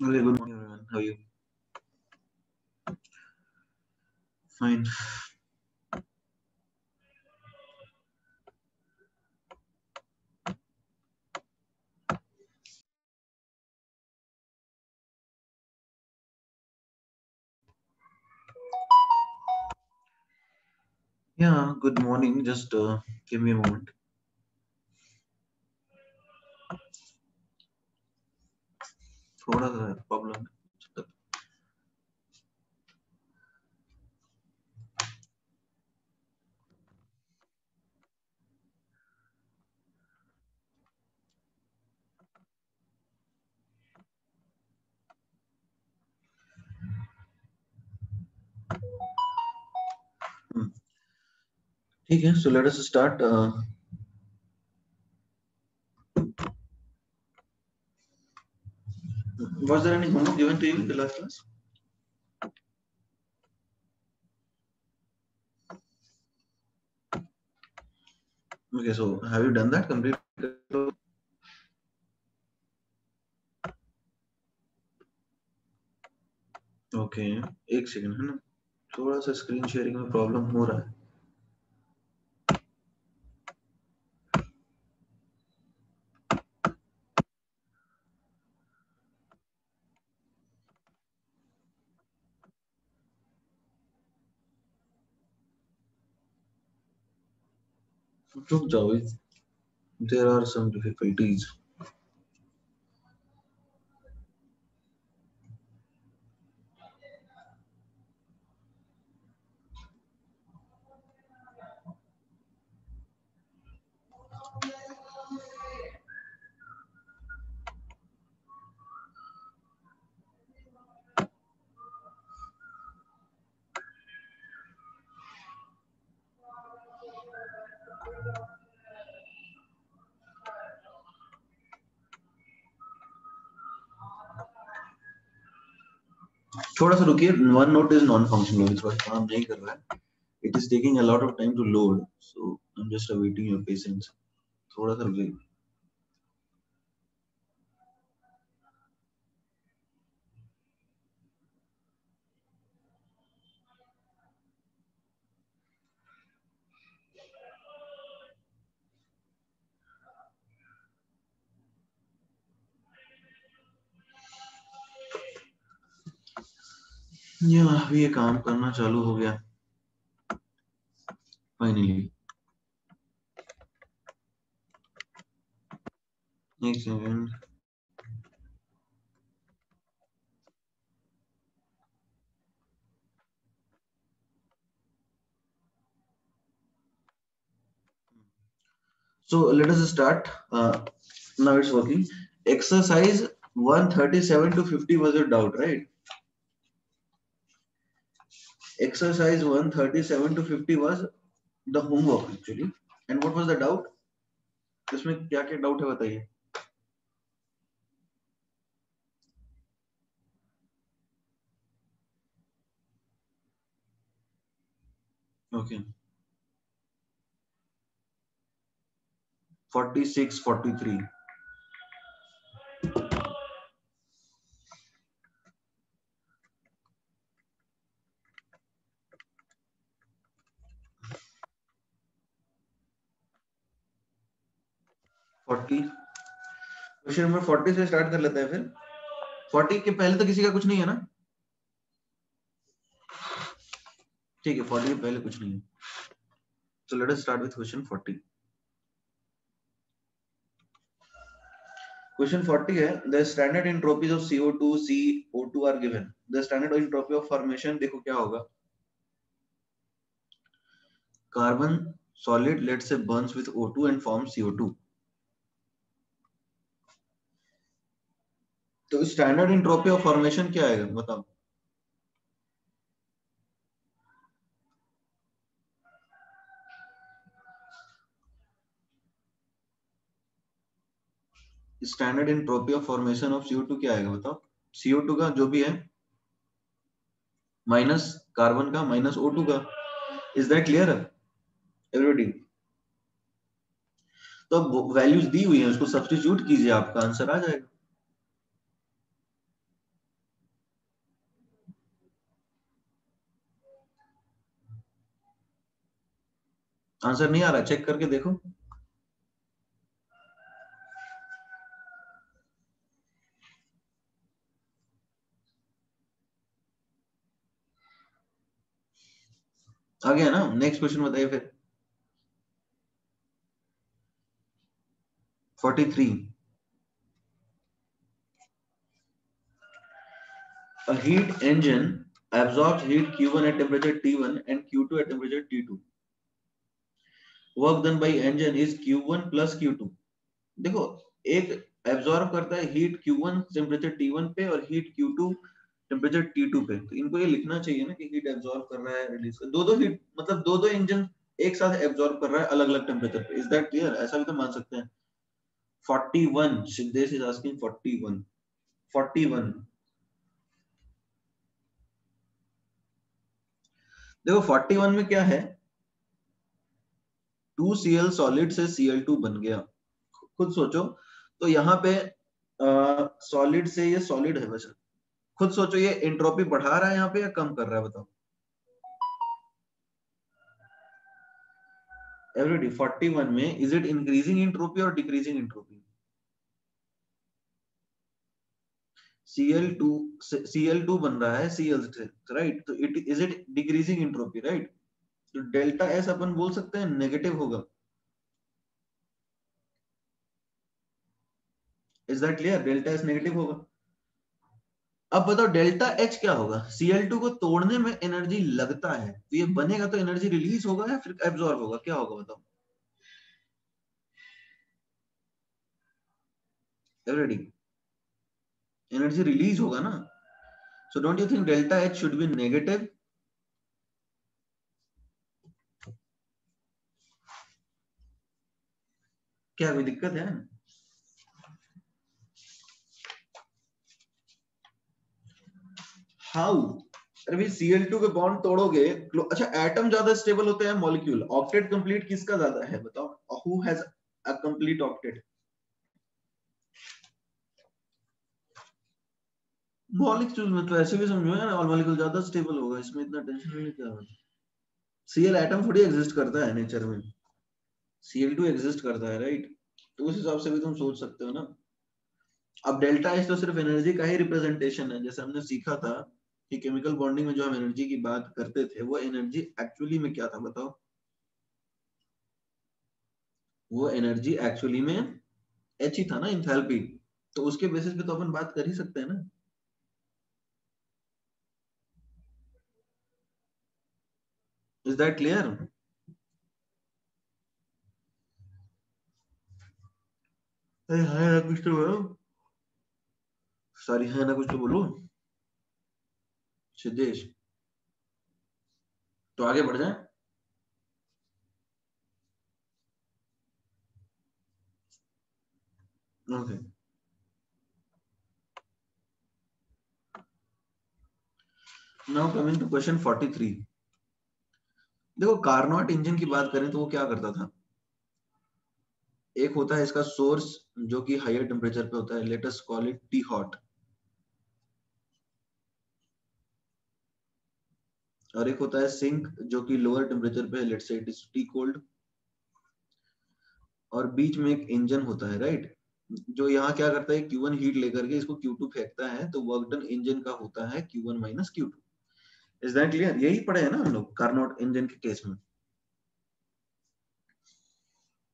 Okay, good morning, everyone. How are you? Fine. Yeah, good morning. Just give me a moment. थोड़ा सा problem है. Hmm. ठीक है. So let us start. Was there any homework given to you in the last class? Okay, so have you done that completely? Okay, एक second है ना. थोड़ा सा स्क्रीन शेयरिंग में प्रॉब्लम हो रहा है. रुक जाओ. There are some difficulties. थोड़ा सा रुकिए. One note is non functional. थोड़ा काम नहीं कर रहा है. It is taking a lot of time to load, so I'm just awaiting your patience. थोड़ा सा रुकिए. अभी ये काम करना चालू हो गया फाइनली. एक second. So let us start. Now it's working. Exercise 137 to 50 was your doubt, right? Exercise 137 to 50 was the homework actually. And what was the doubt? इसमें क्या क्या डाउट है बताइए. Okay. 46, 43. क्वेश्चन नंबर 40 से स्टार्ट कर लेते हैं फिर. 40 के पहले तो किसी का कुछ नहीं है ना. ठीक है. 40 के पहले कुछ नहीं है. So let us start with question 40. Question 40 है. The standard entropies of CO2, CO2 are given. The standard entropy of formation देखो क्या होगा. Carbon solid let's say burns with O2 and forms CO2. तो स्टैंडर्ड एंट्रोपी ऑफ फॉर्मेशन क्या आएगा बताओ. Standard entropy of formation of CO2 क्या आएगा बताओ. CO2 का जो भी है माइनस कार्बन का माइनस O2 का. Is that clear everybody. तो अब वैल्यूज दी हुई है उसको सब्स्टिट्यूट कीजिए आपका आंसर आ जाएगा. आंसर नहीं आ रहा, चेक करके देखो। आ गया ना? नेक्स्ट क्वेश्चन बताइए फिर। 43। A heat engine absorbs heat Q1 at temperature T1 and Q2 at temperature T2. Work done by engine is Q1 plus Q2. देखो, एक एब्जॉर्ब करता है हीट Q1 टेम्परेचर T1 पे और हीट Q2 टेम्परेचर T2 पे। तो इनको ये लिखना चाहिए ना कि हीट एब्जॉर्ब कर रहा है, रिलीज कर, दो हीट, मतलब दो इंजन एक साथ एब्जॉर्ब कर रहा है अलग अलग टेम्परेचर पे। Is that clear? ऐसा भी तो मान सकते हैं। 41, सिद्धेश इज आस्किंग 41। 41 देखो 41 में क्या है, 2Cl सॉलिड से Cl2 बन गया। खुद सोचो। तो यहाँ पे सॉलिड से ये सॉलिड है वैसे। खुद सोचो, ये एंट्रोपी बढ़ा रहा है यहाँ पे या कम कर रहा है, बताओ। एवरीडी 41 में इज इट इंक्रीजिंग एंट्रोपी और डिक्रीजिंग एंट्रोपी? Cl2 बन रहा है Cl से, राइट? तो it is it decreasing entropy, right? तो डेल्टा एस अपन बोल सकते हैं नेगेटिव होगा। Is that clear? Delta S negative होगा। अब बताओ डेल्टा एच क्या होगा? Cl2 को तोड़ने में एनर्जी लगता है, तो ये बनेगा तो एनर्जी रिलीज होगा या फिर एब्जॉर्ब होगा, क्या होगा बताओ? एवरीडी एनर्जी रिलीज होगा ना। So don't you think delta H should be negative? क्या कोई दिक्कत है? हाउ? अरे भाई Cl2 के बॉन्ड तोड़ोगे। अच्छा, एटम ज्यादा स्टेबल होते हैं मॉलिक्यूल? ऑक्टेट कंप्लीट किसका ज्यादा है बताओ? Who has a complete octet? Molecule में तो ऐसे भी समझो यार, ऑल मॉलिक्यूल ज्यादा स्टेबल होगा, इसमें इतना टेंशन लेने क्या है। Cl एटम थोड़ी एग्जिस्ट करता है नेचर में, Cl2 एग्जिस्ट करता है, राइट? तो उस हिसाब से भी तुम सोच सकते हो ना। अब डेल्टा एच तो सिर्फ एनर्जी का ही रिप्रेजेंटेशन है। जैसे हमने सीखा था कि केमिकल बॉन्डिंग में जो हम एनर्जी की बात करते थे, वो एनर्जी एक्चुअली में क्या था बताओ? वो एनर्जी एक्चुअली में एच ही था ना, इंथैल्पी। तो उसके बेसिस पे तो अपन बात कर ही सकते हैं ना। Is that clear? है ना कुछ तो बोलो। सॉरी, है ना कुछ तो बोलो सिद्धेश। तो आगे बढ़ जाए। Okay, now coming to question 43। देखो, कार्नोट इंजन की बात करें तो वो क्या करता था? एक होता है इसका सोर्स जो कि हायर टेम्परेचर पे होता है, let us call it T hot. और एक होता है सिंक जो कि लोअर टेम्परेचर पे है, let's say it is T cold. और बीच में एक इंजन होता है, राइट? जो यहाँ क्या करता है, Q1 हीट लेकर के इसको Q2 फेंकता है, तो वर्क डन इंजन का होता है Q1 minus Q2। Is that clear? यही पढ़े हैं ना हम लोग कार्नोट इंजन के केस में।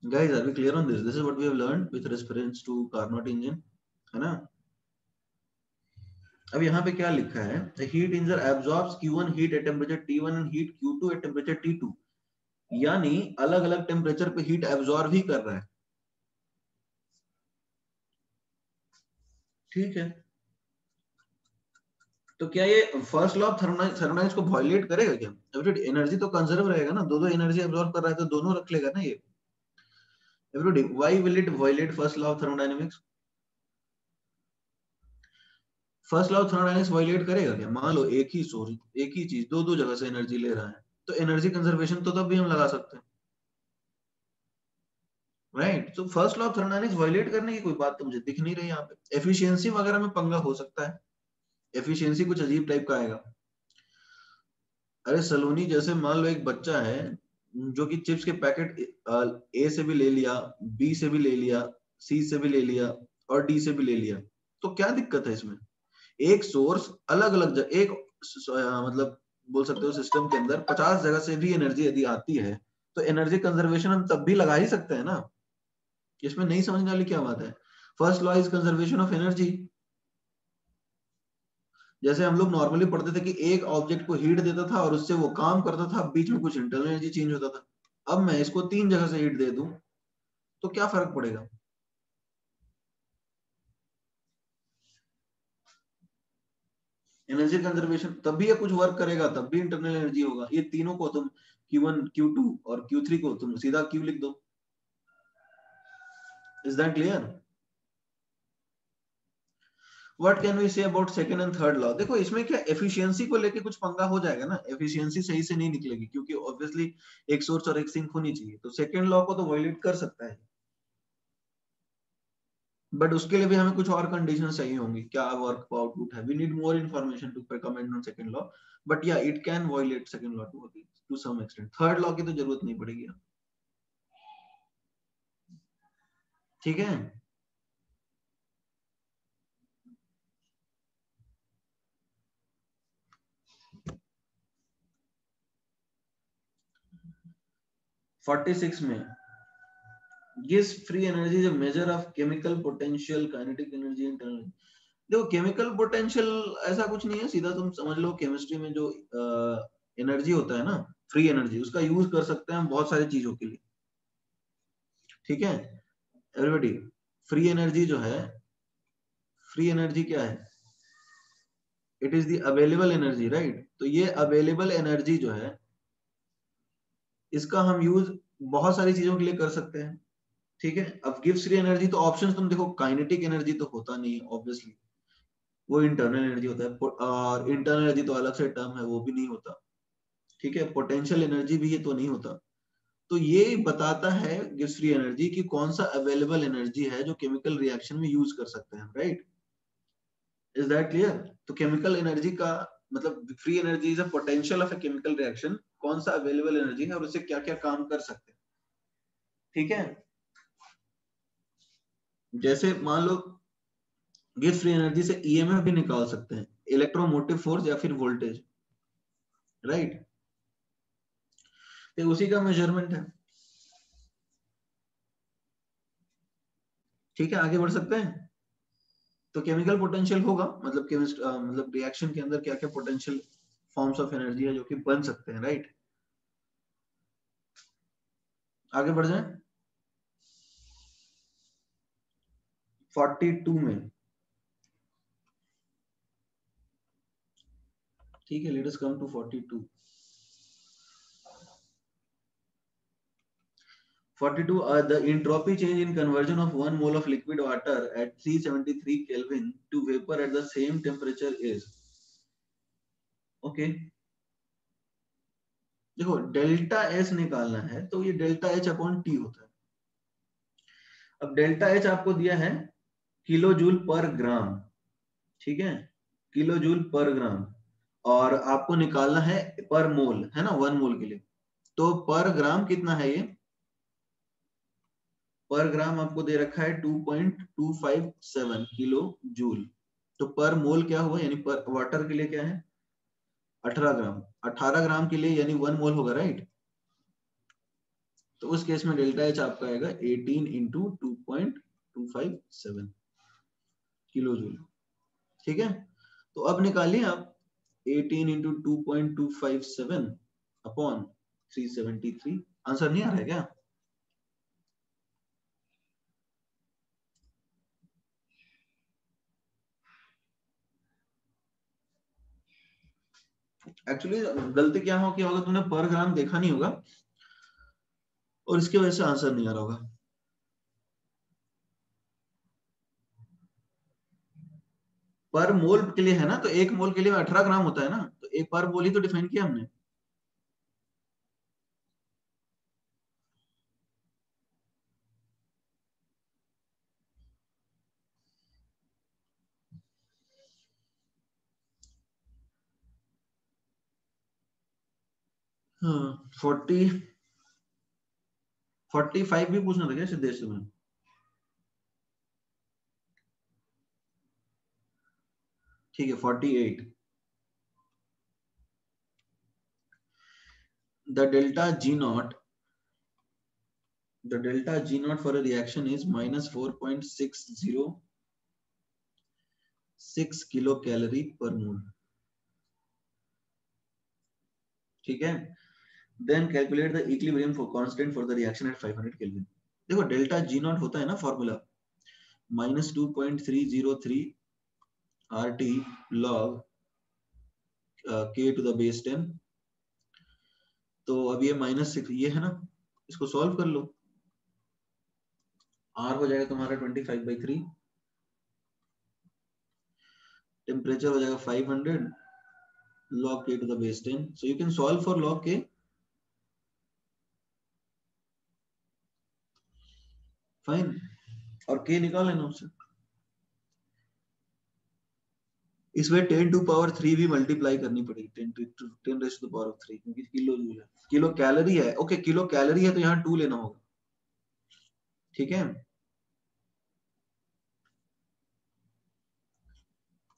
Guys, are we clear on this? This is what we have learned with reference to Carnot engine, है ना? अब यहाँ पे क्या लिखा है, heat engine absorbs Q1 heat at temperature T1 and heat Q2 at temperature T2। यानी अलग अलग टेम्परेचर पे हीट एब्जॉर्ब ही कर रहा है, ठीक है? तो क्या ये फर्स्ट लॉ ऑफ थर्मोडायनामिक्स को वायलेट करेगा क्या? एनर्जी तो कंजर्व रहेगा ना, दो एनर्जी एब्जॉर्ब कर रहा है तो दोनों रख लेगा ना ये। Everybody, why will it violate first law of thermodynamics? First law of thermodynamics violate करेगा क्या? मान लो एक ही सोर्स, एक ही चीज दो जगह से एनर्जी ले रहा है, तो एनर्जी कंजर्वेशन तो तब भी हम लगा सकते हैं, राइट? तो first law of thermodynamics violate करने की कोई बात तो मुझे दिख नहीं रही यहाँ पे। एफिशिएंसी वगैरह में पंगा हो सकता है, एफिशिएंसी कुछ अजीब टाइप का आएगा। अरे सलोनी, जैसे मान लो एक बच्चा है, जो कि चिप्स के पैकेट ए से भी ले लिया, बी से भी ले लिया, सी से भी ले लिया और डी से भी ले लिया, तो क्या दिक्कत है इसमें? एक सोर्स अलग अलग मतलब बोल सकते हो सिस्टम के अंदर 50 जगह से भी एनर्जी यदि आती है तो एनर्जी कंजर्वेशन हम तब भी लगा ही सकते हैं ना। इसमें नहीं समझने वाली क्या बात है? First law is conservation of energy. जैसे हम लोग नॉर्मली पढ़ते थे कि एक ऑब्जेक्ट को हीट देता था और उससे वो काम करता था, बीच में कुछ इंटरनल एनर्जी चेंज होता था। अब मैं इसको 3 जगह से हीट दे दूं तो क्या फर्क पड़ेगा? एनर्जी कंजर्वेशन तब भी ये कुछ वर्क करेगा, तब भी इंटरनल एनर्जी होगा। ये तीनों को तुम Q1 Q2 और Q3 को तुम सीधा Q लिख दो। Is that clear? What can we say about second and third law? देखो इसमें क्या एफिशिएंसी को लेके कुछ पंगा हो जाएगा ना, एफिशिएंसी सही से नहीं निकलेगी क्योंकि ऑब्वियसली एक सोर्स और एक सिंक होनी चाहिए, तो सेकंड लॉ को तो वायलेट कर सकता है, बट उसके लिए भी हमें कुछ और कंडीशन चाहिए होंगी। क्या वर्क आउटपुट है, we need more information to comment on second law, but yeah it can violate second law to some extent. Third law की तो जरूरत नहीं पड़ेगी। ठीक है, 46 में gives free energy is a measure of chemical potential, kinetic energy, internal। देखो chemical potential ऐसा कुछ नहीं है, सीधा तुम समझ लो केमिस्ट्री में जो एनर्जी होता है ना, फ्री एनर्जी, उसका यूज कर सकते हैं हम बहुत सारी चीजों के लिए। ठीक है एवरीबॉडी, फ्री एनर्जी जो है, फ्री एनर्जी क्या है? It is the available energy, right? तो ये अवेलेबल एनर्जी जो है इसका हम यूज बहुत सारी चीजों के लिए कर सकते हैं। ठीक है, अब गिव्स फ्री एनर्जी तो ऑप्शंस तुम देखो, काइनेटिक एनर्जी तो होता नहीं है ऑब्वियसली, वो इंटरनल एनर्जी होता है, और इंटरनल एनर्जी तो अलग से टर्म है, वो भी नहीं होता। ठीक है, पोटेंशियल एनर्जी भी ये तो नहीं होता। तो ये बताता है गिव्स फ्री एनर्जी कि कौन सा अवेलेबल एनर्जी है जो केमिकल रिएक्शन में यूज कर सकते हैं, राइट? Is that clear? तो केमिकल एनर्जी का मतलब free energy is a potential of a chemical reaction, कौन सा अवेलेबल एनर्जी है और उससे क्या क्या काम कर सकते हैं। ठीक है, जैसे मान लो गिव्स फ्री एनर्जी से ईएमएफ भी निकाल सकते हैं, इलेक्ट्रोमोटिव फोर्स या फिर वोल्टेज, राइट? तो उसी का मेजरमेंट है। ठीक है, आगे बढ़ सकते हैं। तो केमिकल पोटेंशियल होगा मतलब केमिस्ट मतलब रिएक्शन के अंदर क्या क्या पोटेंशियल फॉर्म्स ऑफ एनर्जी है जो कि बन सकते हैं, राइट? आगे बढ़ जाए 42 में। ठीक है, let us come to 42। 42, the entropy change in conversion of 1 mole of liquid water at 373 Kelvin to vapor at the same temperature is, okay okay. देखो डेल्टा एस निकालना है तो ये डेल्टा एच अपॉन टी होता है। अब delta H आपको दिया है किलो जूल पर ग्राम, ठीक है, किलो जूल पर ग्राम, और आपको निकालना है पर मोल, है ना, 1 मोल के लिए। तो पर ग्राम कितना है ये? पर ग्राम आपको दे रखा है 2.257 किलो जूल। तो पर मोल क्या हुआ, यानी पर वाटर के लिए क्या है? 18 ग्राम। 18 ग्राम के लिए यानी 1 मोल होगा, राइट? तो उस केस में डेल्टा एच आपका आएगा 18 इंटू 2.257 किलो जूल। ठीक है, तो अब निकालिए आप 18 इंटू 2.257 अपॉन 373। आंसर नहीं आ रहा है क्या? एक्चुअली गलती क्या हो कि होगा, तुमने पर ग्राम देखा नहीं होगा और इसकी वजह से आंसर नहीं आ रहा होगा। पर मोल के लिए है ना, तो एक मोल के लिए 18 ग्राम होता है ना, तो एक पर मोल ही तो डिफाइन किया हमने। हाँ 40 45 भी पूछना था क्या सिद्धेश से? में ठीक है 48. The delta G naught for a reaction is minus 4.606 kilocalorie per mole. ठीक है. Then calculate the equilibrium for constant for the reaction at 500 Kelvin. देखो डेल्टा G नॉट होता है ना formula -2.303 RT log K to the base 10. तो अब ये -6 ये है ना, इसको सॉल्व कर लो. R हो जाएगा तुम्हारा 25/3, टेम्परेचर हो जाएगा 500 log K to the base 10. So you can solve for log K. Fine. और K निकाल लेना उससे. इसमें 10 to power 3 भी मल्टीप्लाई करनी पड़ेगी, 10 raised to the power of 3, क्योंकि किलो जूल है. किलो कैलोरी है. ओके किलो कैलोरी है तो यहाँ 2 लेना होगा. ठीक है.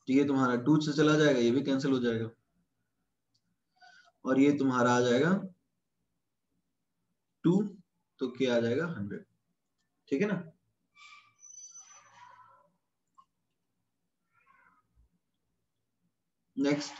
ये तुम्हारा 2 से चला जाएगा, ये भी कैंसिल हो जाएगा, और ये तुम्हारा आ जाएगा 2, तो क्या आ जाएगा 100. ठीक है ना. नेक्स्ट.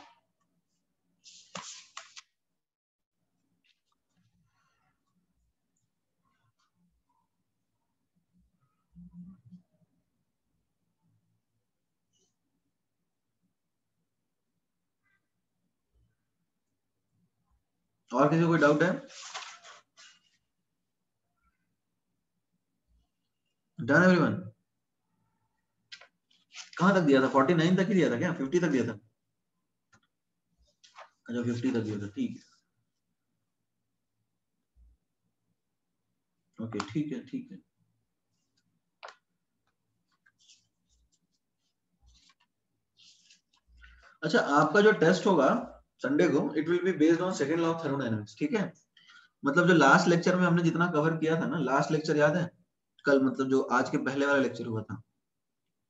और किसी को कोई डाउट है? Done everyone. कहां तक दिया था? 49 तक ही दिया था क्या? 50 तक दिया था? अच्छा 50 तक दिया था. ठीक है. ओके ठीक है ठीक है. अच्छा आपका जो टेस्ट होगा संडे को, it will be based on second law of thermodynamics. ठीक है. मतलब जो लास्ट लेक्चर में हमने जितना कवर किया था ना, लास्ट लेक्चर याद है? कल मतलब जो आज के पहले वाला लेक्चर हुआ था,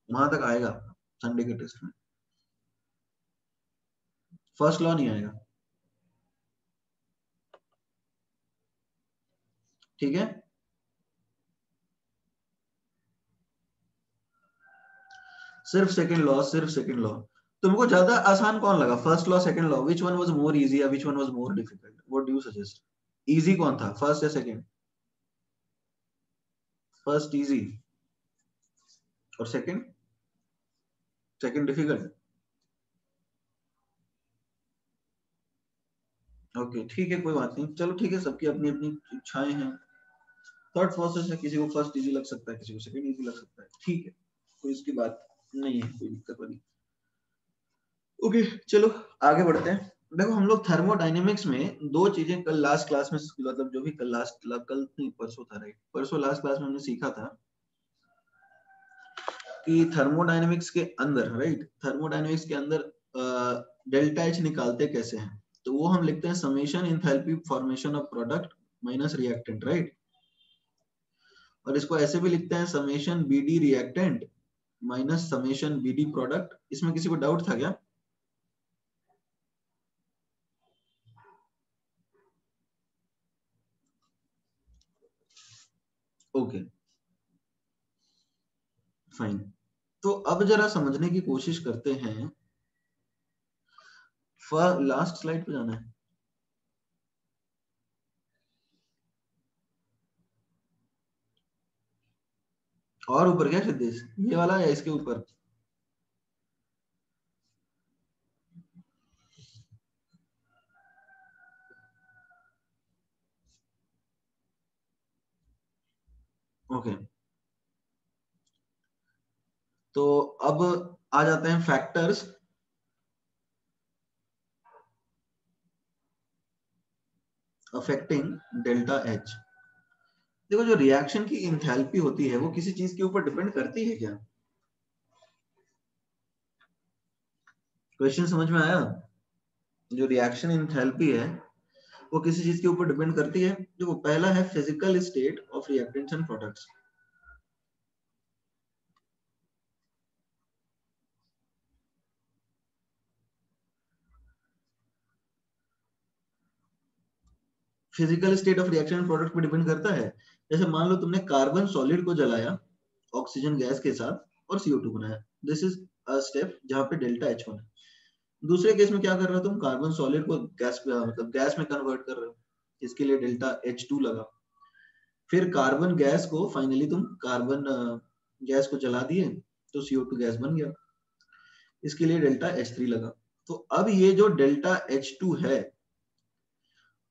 वहां तक आएगा संडे के टेस्ट में. फर्स्ट लॉ नहीं आएगा. ठीक है. सिर्फ सेकंड लॉ, सिर्फ सेकंड लॉ. तुमको ज्यादा आसान कौन लगा? First law, second law? Which one was more easy या which one was more difficult? What do you suggest? Easy कौन था, फर्स्ट या सेकंड? फर्स्ट इजी और सेकंड? Second difficult. ओके ठीक है कोई बात नहीं. चलो ठीक है, सबकी अपनी अपनी इच्छाएं हैं. थर्ड प्रोसेस है, किसी को फर्स्ट इजी लग सकता है, किसी को सेकंड इजी लग सकता है. ठीक है, कोई इसकी बात नहीं है, कोई दिक्कत वाली. ओके चलो आगे बढ़ते हैं. देखो हम लोग थर्मोडायनेमिक्स में दो चीजें कल लास्ट क्लास में, मतलब जो भी कल लास्ट, कल नहीं परसों था, राइट, परसों लास्ट क्लास में हमने सीखा था कि थर्मोडायनेमिक्स के अंदर, राइट, थर्मोडायनेमिक्स के अंदर डेल्टा एच निकालते कैसे हैं. तो वो हम लिखते हैं summation enthalpy formation of product minus reactant, right. और इसको ऐसे भी लिखते हैं summation BD reactant minus summation BD product. इसमें किसी को डाउट था क्या? Okay fine. तो अब जरा समझने की कोशिश करते हैं. लास्ट स्लाइड पे जाना है. और ऊपर क्या सिद्धेश, ये वाला या इसके ऊपर? ओके तो अब आ जाते हैं फैक्टर्स. Affecting delta H. देखो जो रिएक्शन की इंथैल्पी होती है वो किसी चीज के ऊपर डिपेंड करती है क्या? क्वेश्चन समझ में आया? जो रिएक्शन इंथैल्पी है वो किसी चीज के ऊपर डिपेंड करती है। जो पहला है physical state of reactants and products. Physical state of reaction and product पे डिपेंड करता है। जैसे मान लो तुमने कार्बन सॉलिड को जलाया ऑक्सीजन गैस के साथ और CO2 बनाया, दिस इज अ स्टेप जहां पे डेल्टा H1 है। दूसरे केस में क्या कर रहे हो तुम, कार्बन सॉलिड को गैस मतलब गैस में कन्वर्ट कर रहे हो, इसके लिए डेल्टा H2 लगा। फिर कार्बन गैस को फाइनली तुम कार्बन गैस को जला दिए तो CO2 गैस बन गया, इसके लिए डेल्टा H3 लगा। तो अब ये जो डेल्टा H2 है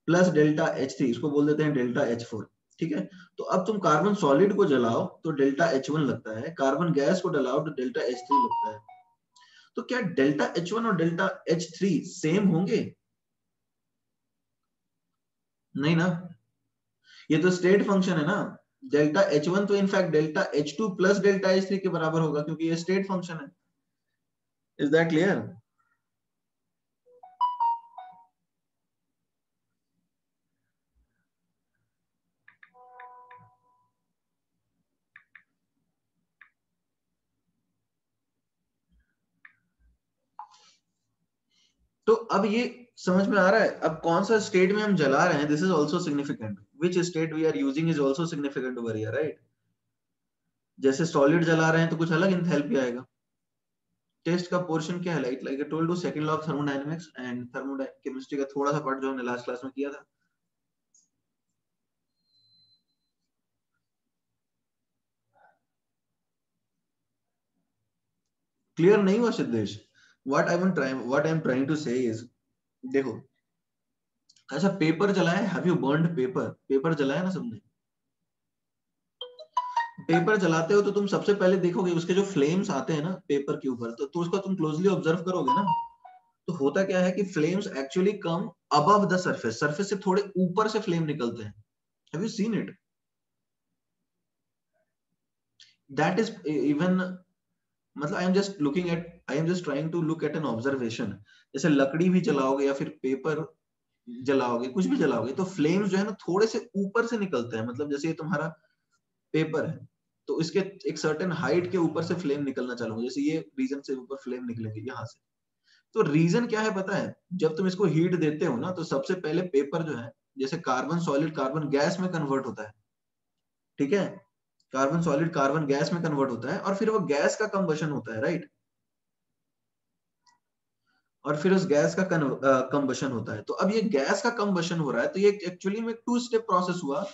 प्लस डेल्टा H3, इसको बोल देते हैं डेल्टा H4, ठीक है। तो अब तुम कार्बन सॉलिड को जलाओ तो डेल्टा H1 लगता है, कार्बन गैस को जलाओ तो डेल्टा H3 लगता है। तो क्या डेल्टा H1 और डेल्टा H3 सेम होंगे? नहीं ना, ये तो स्टेट फंक्शन है ना। डेल्टा H1 तो in fact delta H2 plus delta H3 के बराबर होगा क्योंकि ये स्टेट फंक्शन है। Is that clear? तो अब ये समझ में आ रहा है अब कौन सा स्टेट में हम जला रहे हैं, this is also significant, which state we are using is also significant over here, right. जैसे सॉलिड जला रहे हैं तो कुछ अलग इंथैल्पी आएगा। टेस्ट का पोर्शन क्या है, like like I told you second law of thermodynamics and thermochemistry का थोड़ा सा पार्ट जो हमने लास्ट क्लास में किया था। क्लियर नहीं हुआ Siddhesh? What I am trying to say is, देखो अच्छा पेपर जलाया है, have you burned paper? Paper जलाया ना सबने? पेपर जलाते हो तो तुम सबसे पहले देखोगे उसके जो फ्लेम्स आते हैं ना पेपर के ऊपर, तो उसको तुम क्लोजली ऑब्जर्व करोगे ना। तो होता क्या है कि flames actually come above the surface, surface से थोड़े ऊपर से फ्लेम निकलते हैं। Have you seen it? That is even, मतलब I am just trying to look at an observation. जैसे लकड़ी भी जलाओगे या फिर पेपर जलाओगे, कुछ भी जलाओगे तो फ्लेम्स जो है ना थोड़े से ऊपर से निकलते हैं। मतलब जैसे ये तुम्हारा पेपर है तो इसके एक सर्टेन हाइट के ऊपर से फ्लेम निकलना चालू होगा, जैसे ये रीजन से ऊपर फ्लेम निकलेंगे यहाँ से। तो रीजन क्या है पता है, जब तुम इसको हीट देते हो ना तो सबसे पहले पेपर जो है जैसे कार्बन सॉलिड कार्बन गैस में कन्वर्ट होता है, ठीक है। कार्बन सॉलिड कार्बन गैस में कन्वर्ट होता है और फिर वो गैस का कंबशन होता है, राइट। और फिर उस गैस का कंबशन होता है। तो अब ये गैस का कंबशन हो रहा है तो ये एक्चुअली में टू स्टेप प्रोसेस हुआ,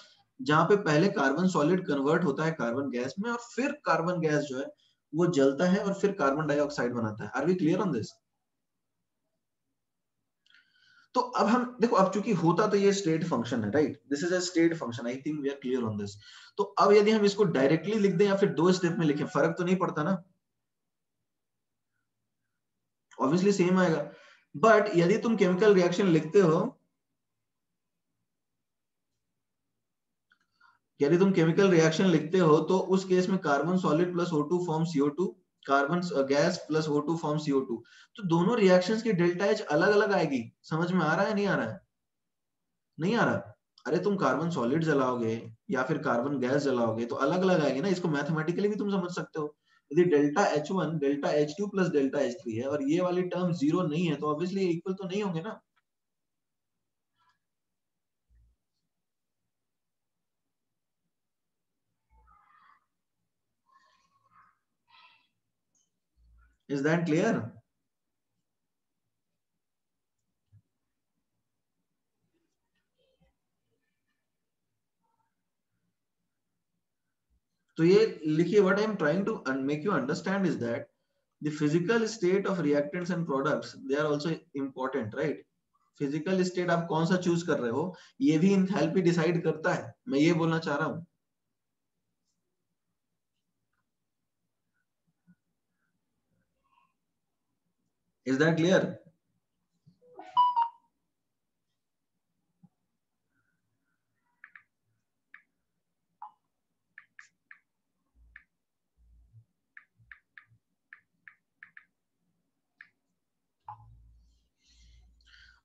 जहां पे पहले कार्बन सॉलिड कन्वर्ट होता है कार्बन गैस में और फिर कार्बन गैस जो है वो जलता है और फिर कार्बन डाइऑक्साइड बनाता है। Are we clear on this? तो अब हम देखो, अब चूंकि होता तो ये स्टेट फंक्शन है, right, this is a state function, I think we are clear on this. तो अब यदि हम इसको डायरेक्टली लिख दें या फिर दो स्टेप में लिखें, फर्क तो नहीं पड़ता ना, ऑब्वियसली सेम आएगा। बट यदि तुम केमिकल रिएक्शन लिखते हो, यदि तुम केमिकल रिएक्शन लिखते हो तो उस केस में carbon solid plus O2 form CO2, carbon gas plus O2 form CO2। तो दोनों रिएक्शंस की डेल्टा H अलग अलग आएगी। समझ में आ रहा है नहीं आ रहा है? नहीं आ रहा? अरे तुम कार्बन सॉलिड जलाओगे या फिर कार्बन गैस जलाओगे तो अलग अलग आएगी ना, इसको मैथमेटिकली भी तुम समझ सकते हो। यदि delta H1 delta H2 plus delta H3 है और ये वाली टर्म जीरो नहीं है तो ऑब्वियसली इक्वल तो नहीं होंगे ना। Is that clear? तो ये लिखिए, what I am trying to make you understand is that the physical state of reactants and products, they are also important, right? Physical state आप कौन सा चूज कर रहे हो ये भी इंथैल्पी डिसाइड करता है, मैं ये बोलना चाह रहा हूं। Is that clear?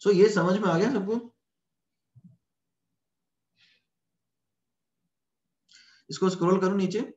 सो ये समझ में आ गया सबको? इसको स्क्रॉल करूं नीचे,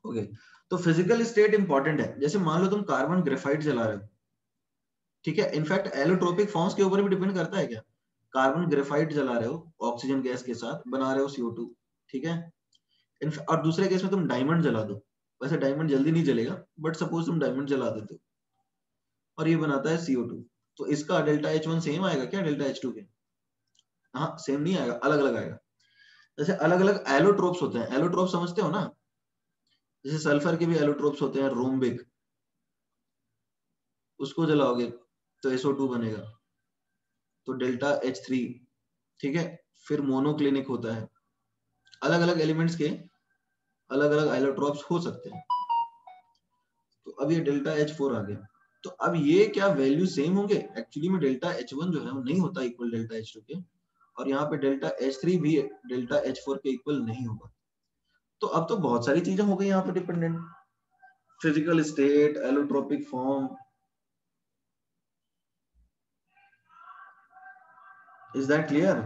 ओके। तो फिजिकल स्टेट इंपॉर्टेंट है। जैसे मान लो तुम कार्बन ग्रेफाइट जला रहे हो, ठीक है, इनफैक्ट एलोट्रोपिक फॉर्म्स के ऊपर भी डिपेंड करता है क्या। कार्बन ग्रेफाइट जला रहे हो ऑक्सीजन गैस के साथ, बना रहे हो CO2, ठीक है। और दूसरे केस में तुम डायमंड जला दो, वैसे डायमंड जल्दी नहीं जलेगा, बट सपोज तुम डायमंड जला देते हो और ये बनाता है CO2, तो इसका डेल्टा H1 सेम आएगा क्या डेल्टा H2 के? हाँ सेम नहीं आएगा, अलग अलग आएगा। जैसे अलग अलग एलोट्रोप्स होते हैं, एलोट्रोप समझते हो ना, जैसे सल्फर के भी एलोट्रोप्स होते हैं, रोम्बिक, उसको जलाओगे तो SO2 बनेगा, तो डेल्टा H3, ठीक है। फिर मोनोक्लिनिक होता है, अलग अलग एलिमेंट्स के अलग अलग एलोट्रोप्स हो सकते हैं। तो अब ये डेल्टा H4 आ गया, तो अब ये क्या वैल्यू सेम होंगे? एक्चुअली में डेल्टा H1 जो है वो नहीं होता इक्वल डेल्टा H2 के, और यहाँ पे डेल्टा H3 भी डेल्टा H4 के इक्वल नहीं होगा। तो अब तो बहुत सारी चीजें हो गई यहाँ पे dependent, physical state, allotropic form. Is that clear?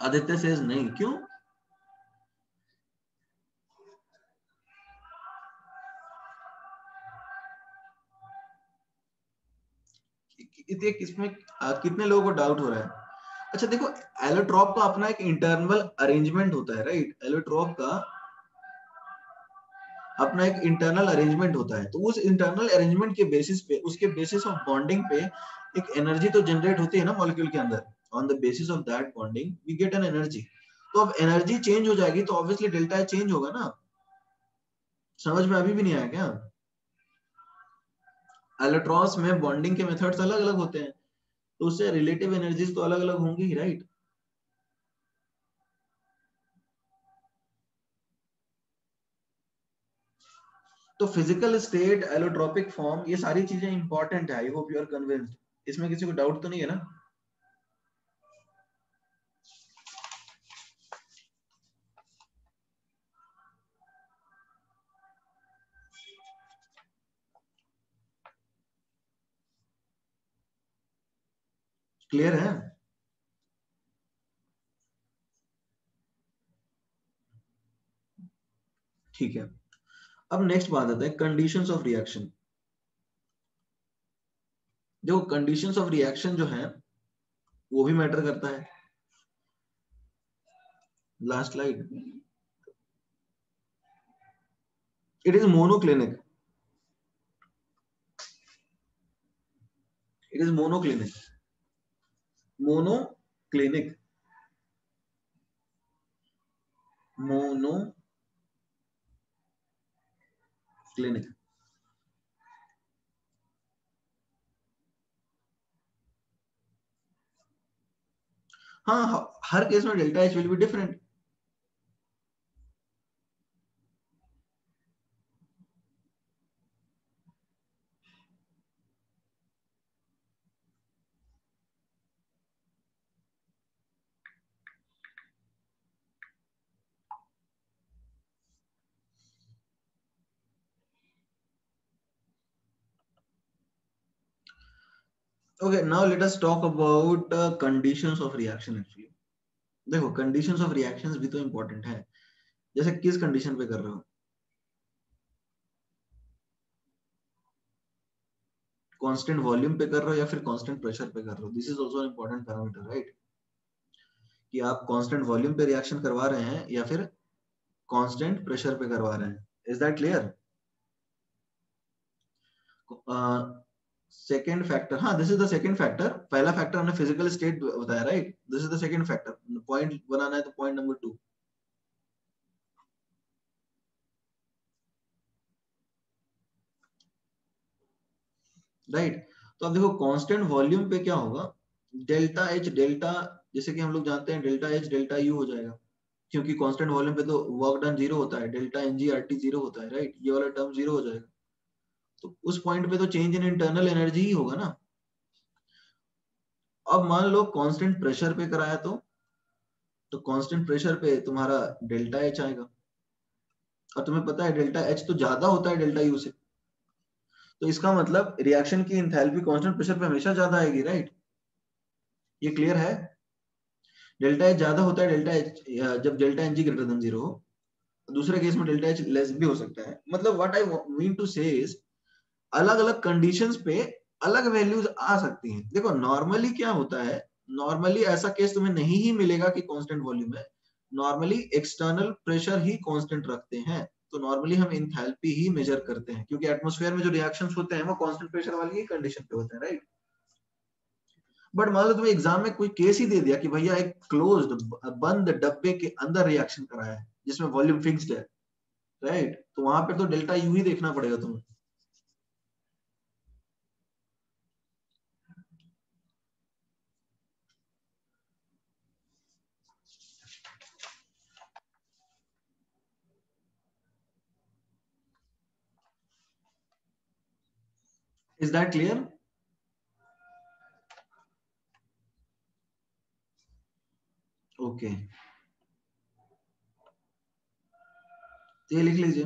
Aditya says नहीं, क्यों? किसमें कितने लोगों को डाउट हो रहा है? अच्छा देखो, एलोट्रॉप का अपना एक इंटरनल अरेंजमेंट होता है, राइट। एलोट्रॉप का अपना एक इंटरनल अरेंजमेंट होता है, तो उस इंटरनल अरेंजमेंट के बेसिस पे, उसके बेसिस ऑफ बॉन्डिंग पे एक एनर्जी तो जनरेट होती है ना मॉलिक्यूल के अंदर। On the basis of that bonding we get an energy. तो अब एनर्जी चेंज हो जाएगी तो ऑब्वियसली डेल्टा चेंज होगा ना। समझ में अभी भी नहीं आया क्या? एलेक्ट्रॉन्स में बॉन्डिंग के मेथड्स अलग अलग होते हैं, तो उससे रिलेटिव एनर्जीज तो अलग अलग होंगी ही, राइट। तो फिजिकल स्टेट, एलोट्रोपिक फॉर्म, ये सारी चीजें इंपॉर्टेंट है। I hope you are convinced. इसमें किसी को डाउट तो नहीं है ना? क्लियर है? ठीक है। अब नेक्स्ट बात आता है कंडीशंस ऑफ रिएक्शन। देखो कंडीशंस ऑफ रिएक्शन जो है वो भी मैटर करता है। Last slide. It is monoclinic, it is monoclinic, monoclinic, monoclinic. हाँ, हर केस में delta H will be different. Okay, now let us talk about conditions of reaction. Actually देखो कंडीशंस ऑफ रिएक्शंस भी तो इंपॉर्टेंट है। जैसे किस कंडीशन पे कर रहे हो, कांस्टेंट वॉल्यूम पे कर रहे हो या फिर कांस्टेंट प्रेशर पे कर रहे हो. This is also an important parameter, right, कि आप कांस्टेंट वॉल्यूम पे रिएक्शन करवा रहे हैं या फिर कांस्टेंट प्रेशर पे करवा रहे हैं. Is that clear? Second factor, हाँ this is the second factor. पहला फैक्टर हमने फिजिकल स्टेट बताया, right. This is the second factor. Point बनाना है तो पॉइंट नंबर 2, राइट. तो अब देखो कांस्टेंट वॉल्यूम पे क्या होगा, डेल्टा एच डेल्टा, जैसे कि हम लोग जानते हैं डेल्टा एच डेल्टा यू हो जाएगा, क्योंकि कांस्टेंट वॉल्यूम पे तो वर्क डन जीरो होता है, delta n g R T zero होता है, राइट. ये वाला टर्म जीरो हो जाएगा. तो उस पॉइंट पे तो चेंज इन इंटरनल एनर्जी ही होगा ना. अब मान लो कांस्टेंट प्रेशर पे कराया तो कांस्टेंट प्रेशर पे तुम्हारा डेल्टा एच आएगा, और तुम्हें पता है डेल्टा एच तो ज्यादा होता है डेल्टा यू से. तो इसका मतलब रिएक्शन की एंथैल्पी कांस्टेंट प्रेशर पे हमेशा ज्यादा आएगी, राइट. ये क्लियर है? डेल्टा एच ज्यादा होता है डेल्टा एच जब delta n g greater than zero हो. दूसरे केस में डेल्टा एच लेस भी हो सकता है. मतलब what I mean to say is अलग अलग कंडीशंस पे अलग वैल्यूज आ सकती हैं. देखो नॉर्मली क्या होता है, नॉर्मली ऐसा केस तुम्हें नहीं ही मिलेगा कि कांस्टेंट वॉल्यूम है. नॉर्मली एक्सटर्नल प्रेशर ही कांस्टेंट रखते हैं. तो नॉर्मली हम एंथैल्पी ही मेजर करते हैं, क्योंकि एटमॉस्फेयर में जो रिएक्शंस होते हैं वो कांस्टेंट प्रेशर वाली ही कंडीशन पे होते हैं, राइट. बट मान लो तुम्हें एग्जाम में कोई केस ही दे दिया कि भैया एक क्लोज्ड बंद डब्बे के अंदर रिएक्शन कराया है जिसमें वॉल्यूम फिक्स्ड है, राइट. तो वहां पे तो डेल्टा यू ही देखना पड़ेगा तुम्हें. Is that clear? ओके, तो ये लिख लीजिए.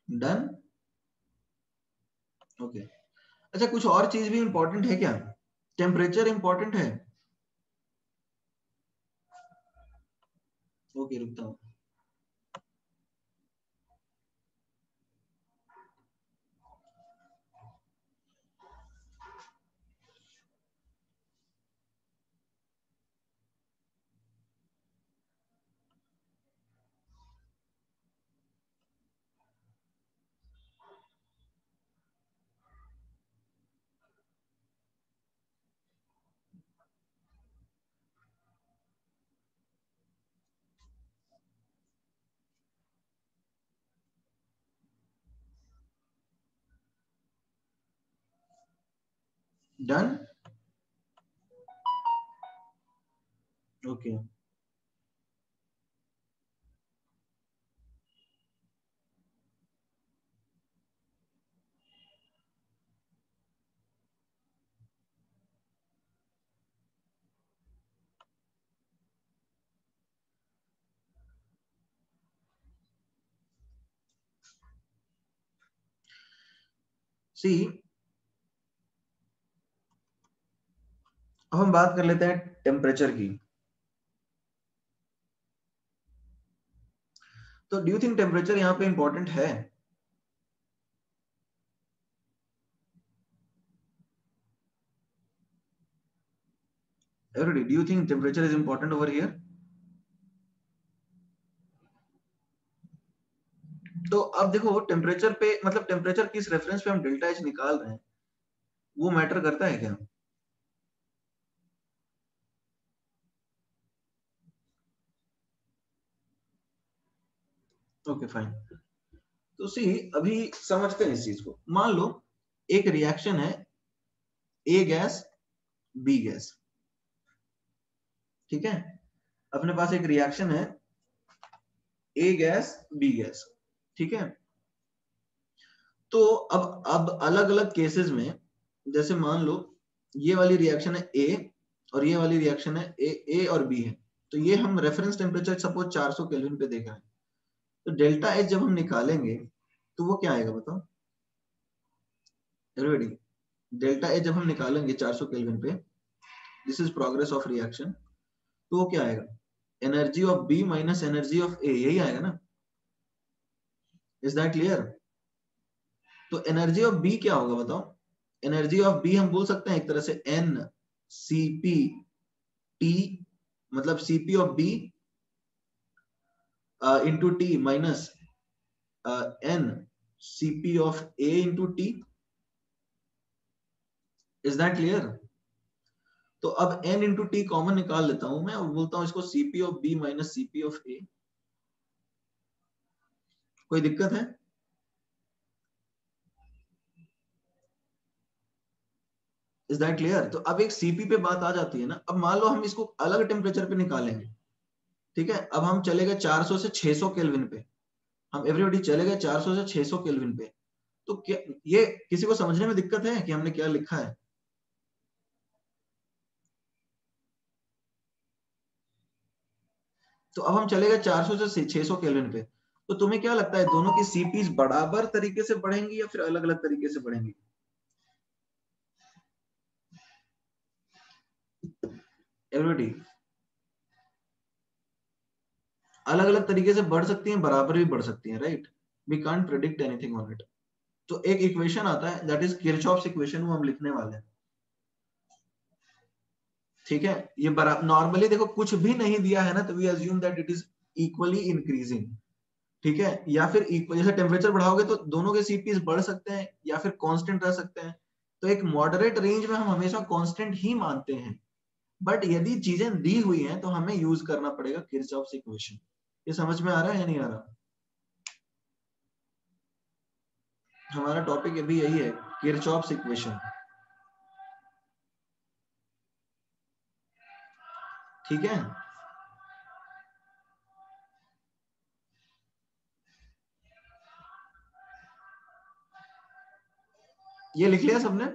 डन. ओके. अच्छा, कुछ और चीज भी इंपॉर्टेंट है क्या? टेम्परेचर इंपॉर्टेंट है? ओके, रुकता हूँ. डन. ओके. सी, अब हम बात कर लेते हैं टेम्परेचर की. तो डू यू थिंक टेम्परेचर यहाँ पे इंपॉर्टेंट है? Everybody, do you think temperature is important over here? तो अब देखो टेम्परेचर पे, मतलब टेम्परेचर किस रेफरेंस पे हम डेल्टा एच निकाल रहे हैं वो मैटर करता है क्या? Okay fine. तो सी, अभी समझते हैं इस चीज को. मान लो एक रिएक्शन है ए गैस बी गैस, ठीक है. अपने पास एक रिएक्शन है ए गैस बी गैस, ठीक है. तो अब अलग अलग केसेस में, जैसे मान लो ये वाली रिएक्शन है ए और ये वाली रिएक्शन है ए और बी है. तो ये हम रेफरेंस टेम्परेचर सपोज 400 केल्विन पे देख रहे हैं. तो डेल्टा एच जब हम निकालेंगे तो वो क्या आएगा बताओ एवरीबॉडी. डेल्टा एच जब हम निकालेंगे 400 केल्विन पे, this is progress of reaction. तो वो क्या आएगा, energy of B minus energy of A, यही आएगा ना। Is that clear? तो एनर्जी ऑफ बी क्या होगा बताओ? एनर्जी ऑफ बी हम बोल सकते हैं एक तरह से एन सी पी टी, मतलब CP of B into T minus n CP of A into T. Is that clear? तो अब n इंटू टी कॉमन निकाल लेता हूं मैं और बोलता हूं इसको CP of B minus CP of A. कोई दिक्कत है? Is that clear? तो अब एक सीपी पे बात आ जाती है ना। अब मान लो हम इसको अलग टेम्परेचर पे निकालेंगे, ठीक है। अब हम चले गए 400 से 600 केल्विन पे, हम एवरीबॉडी चले गए 400 से 600 केल्विन पे। तो क्या ये किसी को समझने में दिक्कत है कि हमने क्या लिखा है? तो अब हम चले गए 400 से 600 केल्विन पे। तो तुम्हें क्या लगता है दोनों की सीपीज बराबर तरीके से बढ़ेंगी या फिर अलग अलग तरीके से बढ़ेंगी? एवरीबॉडी, अलग अलग तरीके से बढ़ सकती हैं, बराबर भी बढ़ सकती हैं, right? We can't predict anything on it. तो एक इक्वेशन आता है दैट इज किरचॉफ्स इक्वेशन, वो हम लिखने वाले हैं, ठीक है। ये नॉर्मली देखो कुछ भी नहीं दिया है ना तो we assume that it is equally increasing, ठीक है। या फिर जैसे टेम्परेचर बढ़ाओगे तो दोनों के सीपीज बढ़ सकते हैं या फिर कांस्टेंट रह सकते हैं। तो एक मॉडरेट रेंज में हम हमेशा कांस्टेंट ही मानते हैं, बट यदि चीजें दी हुई हैं तो हमें यूज करना पड़ेगा किरचॉफ्स इक्वेशन। ये समझ में आ रहा है या नहीं आ रहा? हमारा टॉपिक अभी यही है, किरचॉफ्स इक्वेशन, ठीक है। ये लिख लिया सबने?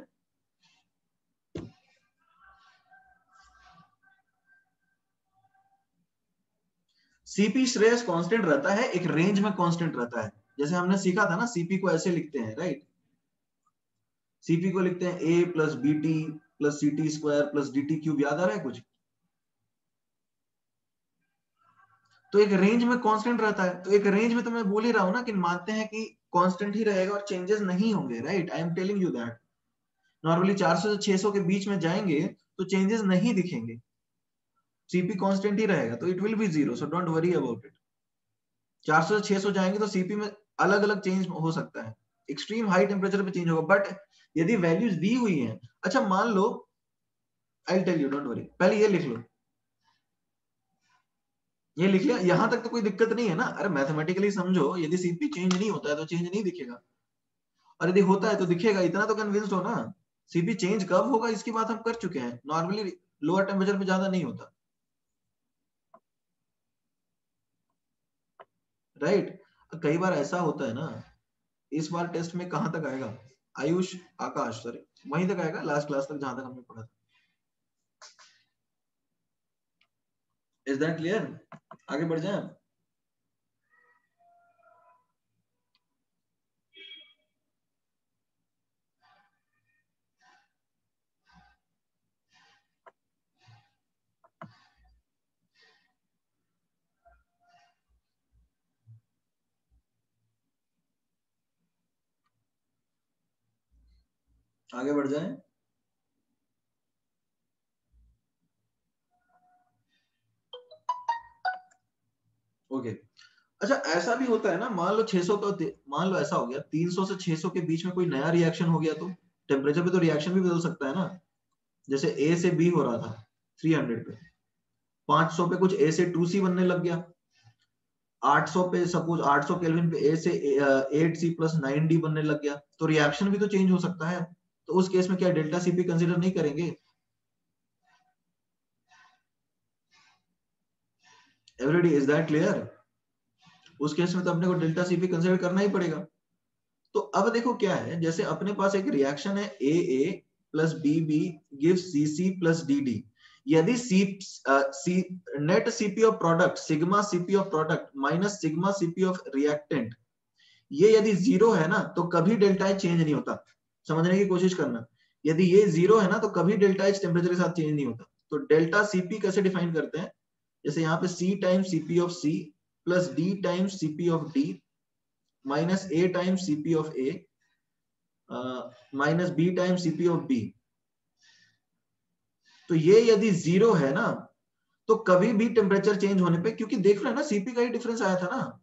सीपी श्रेयस कांस्टेंट रहता है, एक रेंज में कांस्टेंट रहता है। जैसे हमने सीखा था ना, सीपी को ऐसे लिखते हैं, राइट? सीपी को लिखते हैं A plus B T plus C T square plus D T cube. याद आ रहा है कुछ? तो एक रेंज में कांस्टेंट रहता है। तो एक रेंज में तो मैं बोल ही रहा हूं ना कि मानते हैं कि कांस्टेंट ही रहेगा और चेंजेस नहीं होंगे, right? I am telling you that normally 400 से 600 के बीच में जाएंगे तो चेंजेस नहीं दिखेंगे, सीपी कांस्टेंट ही रहेगा, तो it will be zero, so don't worry about it. 400 से 600 जाएंगे तो सीपी में अलग अलग चेंज हो सकता है, एक्सट्रीम हाई टेम्परेचर पे चेंज होगा, बट यदि वैल्यूज दी हुई हैं, अच्छा मान लो, I tell you, don't worry, पहले ये लिख लो, ये लिख लिया, यहां तक तो कोई दिक्कत नहीं है ना। अरे मैथमेटिकली समझो, यदि सीपी चेंज नहीं होता है तो चेंज नहीं दिखेगा, और यदि होता है तो दिखेगा, इतना तो कन्विंस्ड हो ना। सीपी चेंज कब होगा इसकी बात हम कर चुके हैं, नॉर्मली लोअर टेम्परेचर पे ज्यादा नहीं होता, राइट? कई बार ऐसा होता है ना, इस बार टेस्ट में कहां तक आएगा आयुष, आकाश सॉरी, वहीं तक आएगा लास्ट क्लास तक जहां तक हमने पढ़ा था। Is that clear? आगे बढ़ जाए, आगे बढ़ जाए। ओके, अच्छा ऐसा भी होता है ना, मान लो 600 का, मान लो ऐसा हो गया 300 से 600 के बीच में कोई नया रिएक्शन हो गया, तो टेम्परेचर पे तो रिएक्शन भी बदल सकता है ना। जैसे ए से बी हो रहा था 300 पे, 500 पे कुछ ए से 2C बनने लग गया, 800 पे सपोज 800 केल्विन पे ए से 8C प्लस 9D बनने लग गया, तो रिएक्शन भी तो चेंज हो सकता है। तो उस केस में क्या डेल्टा सीपी कंसीडर नहीं करेंगे? Everybody, is that clear? उस केस में तो अपने को डेल्टा सीपी कंसीडर करना ही पड़ेगा। तो अब देखो क्या है, जैसे अपने पास एक रिएक्शन है A A plus B B gives C C plus D D. यदि C net CP of product sigma CP of product minus sigma CP of reactant, ये यदि जीरो है ना तो कभी डेल्टा एच चेंज नहीं होता। समझने की कोशिश करना, यदि ये जीरो है ना तो कभी डेल्टा एच टेम्परेचर के साथ चेंज नहीं होता। तो डेल्टा सीपी कैसे डिफाइन करते हैं, जैसे यहाँ पे C times CP of C plus D times CP of D minus A times CP of A minus B times CP of B। तो ये यदि 0 है ना, तो कभी भी टेम्परेचर चेंज होने पे, क्योंकि देख रहे हैं ना सीपी का ही डिफरेंस आया था ना,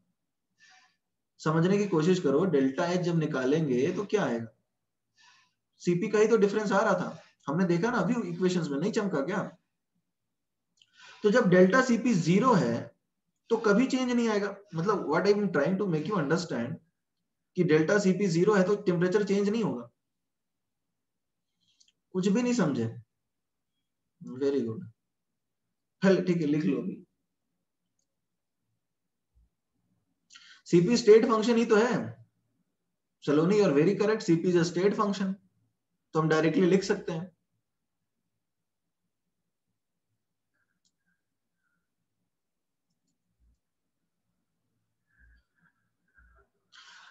समझने की कोशिश करो, डेल्टा एच जब निकालेंगे तो क्या आएगा, सीपी का ही तो डिफरेंस आ रहा था, हमने देखा ना अभी इक्वेशंस में, नहीं चमका क्या? तो जब डेल्टा सीपी 0 है तो कभी चेंज नहीं आएगा, मतलब what I am trying to make you understand कि डेल्टा सीपी 0 है तो टेम्परेचर चेंज नहीं होगा। कुछ भी नहीं समझे? वेरी गुड, चल ठीक है लिख लो अभी। सीपी स्टेट फंक्शन ही तो है सलोनी, और very correct, CP is a state function, तो हम डायरेक्टली लिख सकते हैं।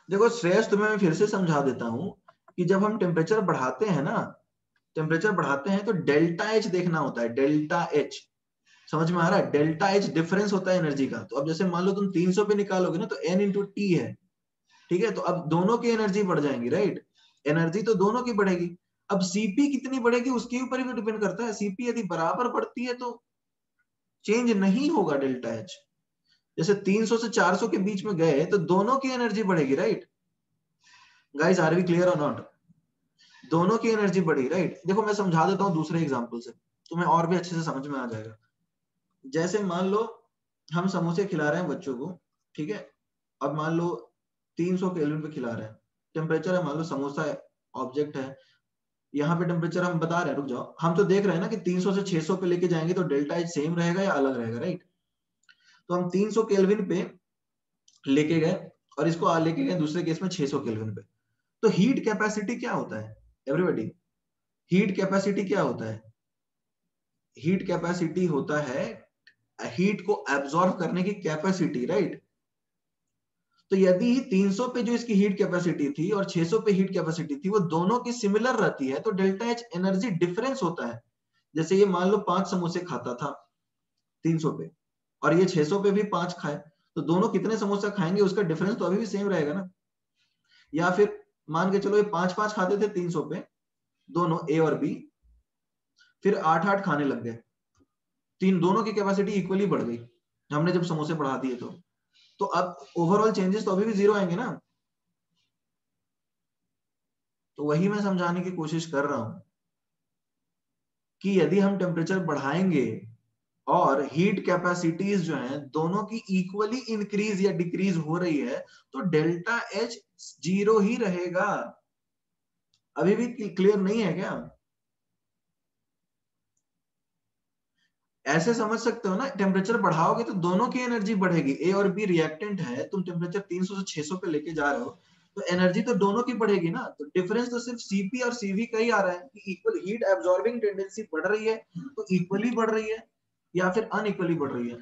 देखो श्रेयस, तुम्हें मैं फिर से समझा देता हूं कि जब हम टेम्परेचर बढ़ाते हैं ना, टेम्परेचर बढ़ाते हैं तो डेल्टा एच देखना होता है, डेल्टा एच, समझ में आ रहा है? डेल्टा एच डिफरेंस होता है एनर्जी का। तो अब जैसे मान लो तुम 300 पे निकालोगे ना, तो एन इंटू टी है, ठीक है? तो अब दोनों की एनर्जी बढ़ जाएंगी, राइट? एनर्जी तो दोनों की बढ़ेगी। अब सीपी कितनी बढ़ेगी उसके ऊपर भी डिपेंड करता है, सीपी यदि बराबर बढ़ती है तो चेंज नहीं होगा डेल्टा एच। जैसे 300 से 400 के बीच में गए तो दोनों की एनर्जी बढ़ेगी, right? Guys are we clear और नॉट? दोनों की एनर्जी बढ़ी, राइट? देखो मैं समझा देता हूँ दूसरे एग्जांपल से, तुम्हें और भी अच्छे से समझ में आ जाएगा। जैसे मान लो हम समोसे खिला रहे हैं बच्चों को, ठीक है? अब मान लो 300 केल्विन पे खिला रहे हैं, टेम्परेचर है, मान लो समोसा है, ऑब्जेक्ट है, यहाँ पे टेम्परेचर हम बता रहे हैं, रुक जाओ, हम तो देख रहे हैं ना कि 300 से 600 पे लेके जाएंगे तो डेल्टा एच सेम रहेगा या अलग रहेगा, राइट? तो हम 300 केल्विन पे लेके गए और इसको लेके गए दूसरे केस में 600 केल्विन पे। तो हीट कैपेसिटी क्या होता है एवरीबॉडी? हीट कैपेसिटी क्या होता है? हीट कैपेसिटी होता है हीट को एब्जॉर्ब करने की कैपेसिटी, राइट? तो यदि 300 पे जो इसकी हीट कैपेसिटी थी और 600 पे हीट कैपेसिटी थी वो दोनों की सिमिलर रहती है, तो डेल्टा एच एनर्जी डिफरेंस होता है। जैसे ये मान लो 5 समोसे खाता था 300 पे और ये 600 पे भी 5 खाए, तो दोनों कितने समोसा खाएंगे उसका डिफरेंस तो अभी भी सेम रहेगा ना। या फिर मान के चलो ये 5-5 खाते थे 300 पे दोनों ए और बी, फिर 8-8 खाने लग गए, तीन दोनों की कैपेसिटी इक्वली बढ़ गई हमने जब समोसे बढ़ा दिए तो अब ओवरऑल चेंजेस तो अभी भी 0 आएंगे ना। तो वही मैं समझाने की कोशिश कर रहा हूं कि यदि हम टेम्परेचर बढ़ाएंगे और हीट कैपेसिटीज जो हैं दोनों की इक्वली इंक्रीज या डिक्रीज हो रही है, तो डेल्टा एच 0 ही रहेगा। अभी भी क्लियर नहीं है क्या? ऐसे समझ सकते हो ना, टेम्परेचर बढ़ाओगे तो दोनों की एनर्जी बढ़ेगी, ए और बी रिएक्टेंट है, तुम टेम्परेचर 300 से 600 पे लेके जा रहे हो तो एनर्जी तो दोनों की बढ़ेगी ना। तो डिफरेंस तो सिर्फ सीपी और सीवी का ही आ रहा है कि इक्वल हीट एब्जॉर्बिंग टेंडेंसी बढ़ रही है तो इक्वली बढ़ रही है या फिर अनइक्वली बढ़ रही है।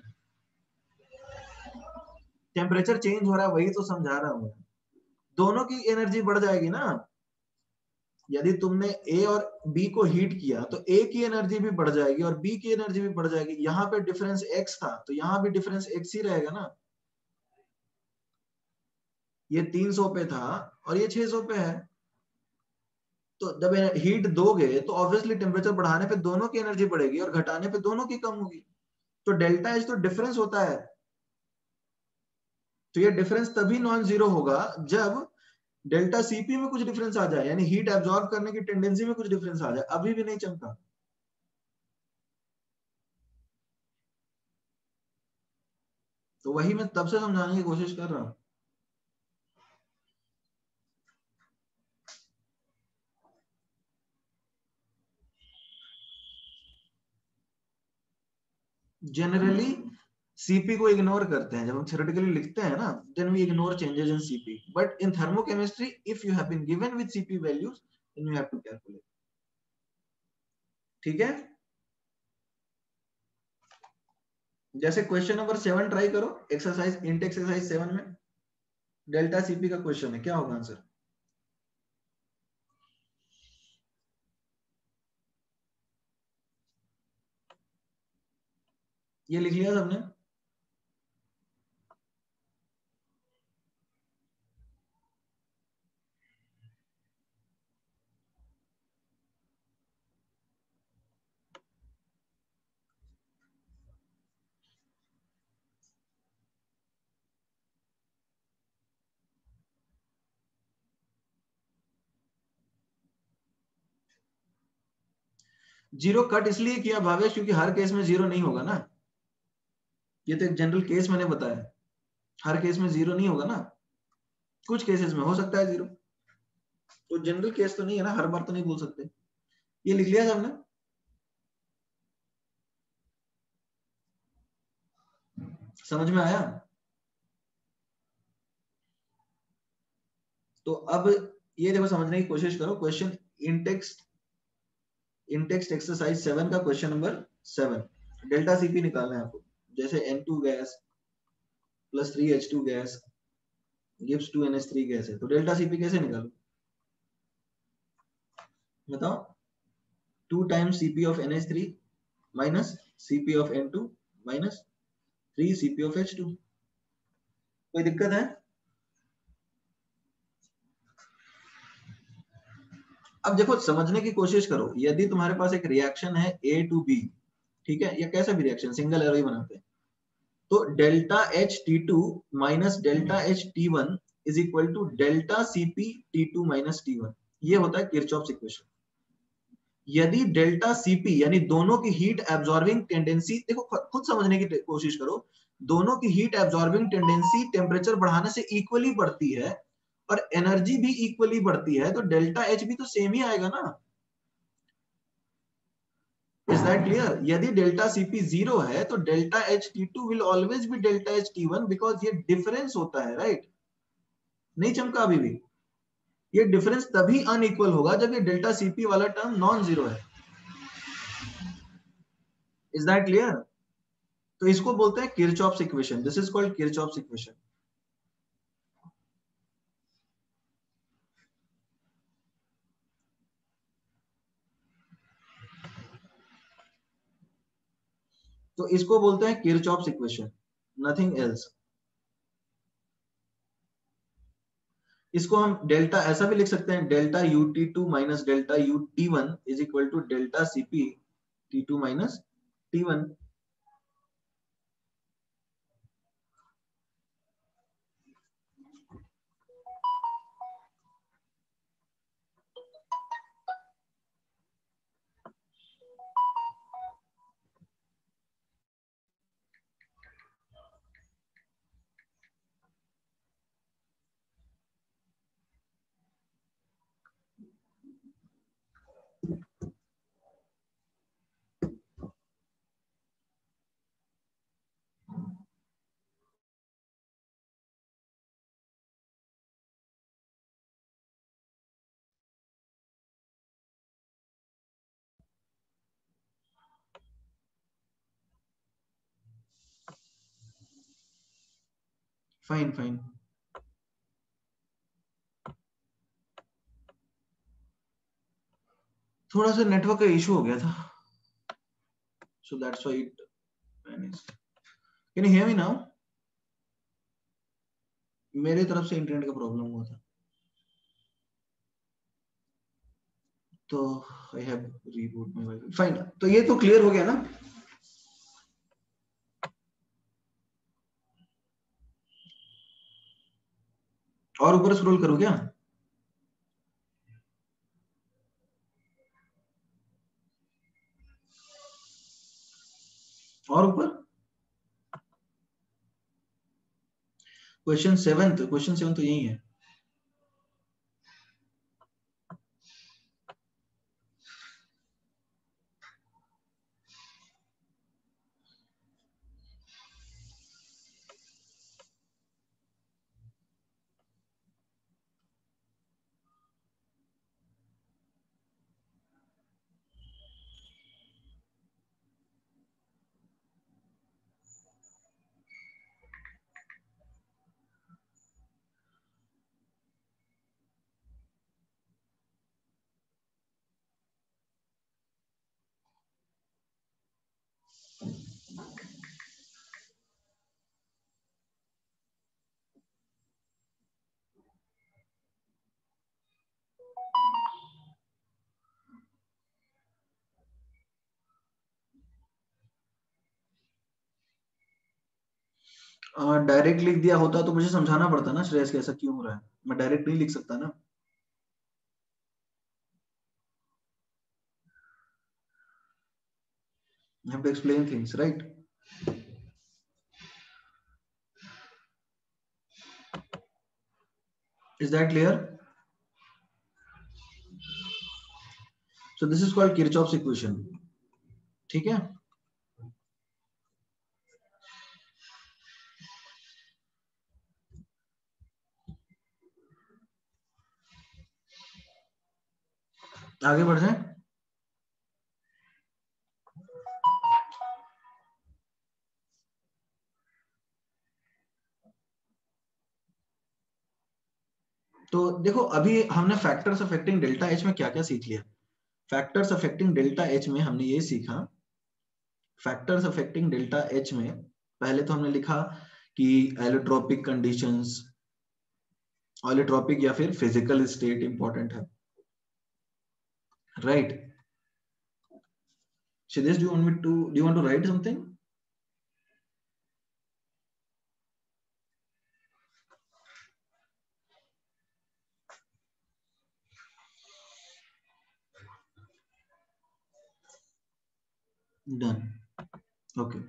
टेम्परेचर चेंज हो रहा है वही तो समझा रहा हूं, दोनों की एनर्जी बढ़ जाएगी ना। यदि तुमने ए और बी को हीट किया तो ए की एनर्जी भी बढ़ जाएगी और बी की एनर्जी भी बढ़ जाएगी। यहाँ पे डिफरेंस एक्स था तो यहाँ भी डिफरेंस एक्स ही रहेगा ना। ये 300 पे था और ये 600 पे है, तो जब हीट दोगे तो ऑब्वियसली टेम्परेचर बढ़ाने पे दोनों की एनर्जी बढ़ेगी और घटाने पे दोनों की कम होगी। तो डेल्टा एच तो डिफरेंस होता है। तो ये डिफरेंस तभी नॉन जीरो होगा जब डेल्टा सीपी में कुछ डिफरेंस आ जाए, यानी हीट एब्जॉर्ब करने की टेंडेंसी में कुछ डिफरेंस आ जाए। अभी भी नहीं चमका। तो वही मैं तब से समझाने की कोशिश कर रहा हूं। जनरली सीपी को इग्नोर करते हैं जब हम थ्योरेटिकली लिखते हैं ना, then we ignore changes in CP, but in thermochemistry if you have been given with CP values then you have to calculate. ठीक है, जैसे क्वेश्चन नंबर 7 ट्राई करो, एक्सरसाइज इंट एक्सरसाइज 7 में डेल्टा सीपी का क्वेश्चन है, क्या होगा आंसर? ये लिख लिया सबने? जीरो कट इसलिए किया भावेश क्योंकि हर केस में जीरो नहीं होगा ना, ये तो एक जनरल केस मैंने बताया, हर केस में जीरो नहीं होगा ना, कुछ केसेस में हो सकता है जीरो, तो जनरल केस तो नहीं है ना, हर बार तो नहीं बोल सकते। ये लिख लिया सबने? समझ में आया? तो अब ये देखो समझने की कोशिश करो, क्वेश्चन इंटेक्स्ट एक्सरसाइज 7 का क्वेश्चन नंबर 7, डेल्टा सीपी निकालना है आपको। जैसे N2 gas plus 3H2 gas gives 2NH3 gas है, तो डेल्टा सीपी कैसे निकालो बताओ? 2 times Cp of NH3 minus Cp of N2 minus 3 Cp of H2। कोई दिक्कत है? अब देखो समझने की कोशिश करो, यदि तुम्हारे पास एक रिएक्शन है A to B, ठीक है, या कैसा भी रिएक्शन सिंगल एरो ही बनाते हैं, तो delta H T two minus delta H T one is equal to delta CP T two minus T one, ये होता है किरचॉफ्स इक्वेशन। यदि डेल्टा सीपी यानी दोनों की हीट एब्जॉर्बिंग टेंडेंसी, देखो खुद समझने की कोशिश करो, दोनों की हीट एब्जॉर्बिंग टेंडेंसी टेम्परेचर बढ़ाने से इक्वली बढ़ती है और एनर्जी भी इक्वली बढ़ती है, तो डेल्टा एच भी तो सेम ही आएगा ना। Is that clear? यदि डेल्टा सीपी जीरो है तो delta H T two will always be delta H T one, because ये डिफरेंस होता है, राइट? नहीं चमका अभी भी? ये डिफरेंस तभी अनइक्वल होगा जब ये डेल्टा सीपी वाला टर्म नॉन जीरो है। Is that clear? तो इसको बोलते हैं Kirchhoff's equation, this is called Kirchhoff's equation. तो इसको बोलते हैं किरचॉफ्स इक्वेशन, नथिंग एल्स। इसको हम डेल्टा ऐसा भी लिख सकते हैं, delta U T two minus delta U T one is equal to delta CP T two minus T one. Fine fine, थोड़ा सा नेटवर्क का इशू हो गया था, so that's why it vanished. Can you hear me now? मेरे तरफ से internet का प्रॉब्लम हुआ था, तो I have reboot my wifi. Fine, तो ये तो क्लियर हो गया ना? और ऊपर स्क्रॉल करो क्या? और ऊपर क्वेश्चन सेवन तो यही है। डायरेक्ट लिख दिया होता तो मुझे समझाना पड़ता ना श्रेयस कैसा क्यों हो रहा है, मैं डायरेक्ट नहीं लिख सकता ना। I have to explain things, right? Is that clear? So this is called Kirchhoff's equation. ठीक है? आगे बढ़ जाए। तो देखो अभी हमने फैक्टर्स अफेक्टिंग डेल्टा एच में क्या क्या सीख लिया। फैक्टर्स अफेक्टिंग डेल्टा एच में हमने ये सीखा, फैक्टर्स अफेक्टिंग डेल्टा एच में पहले तो हमने लिखा कि एलोट्रोपिक कंडीशंस, एलोट्रोपिक या फिर फिजिकल स्टेट इंपॉर्टेंट है, right? Siddhesh, do you want to write something? Done. Okay.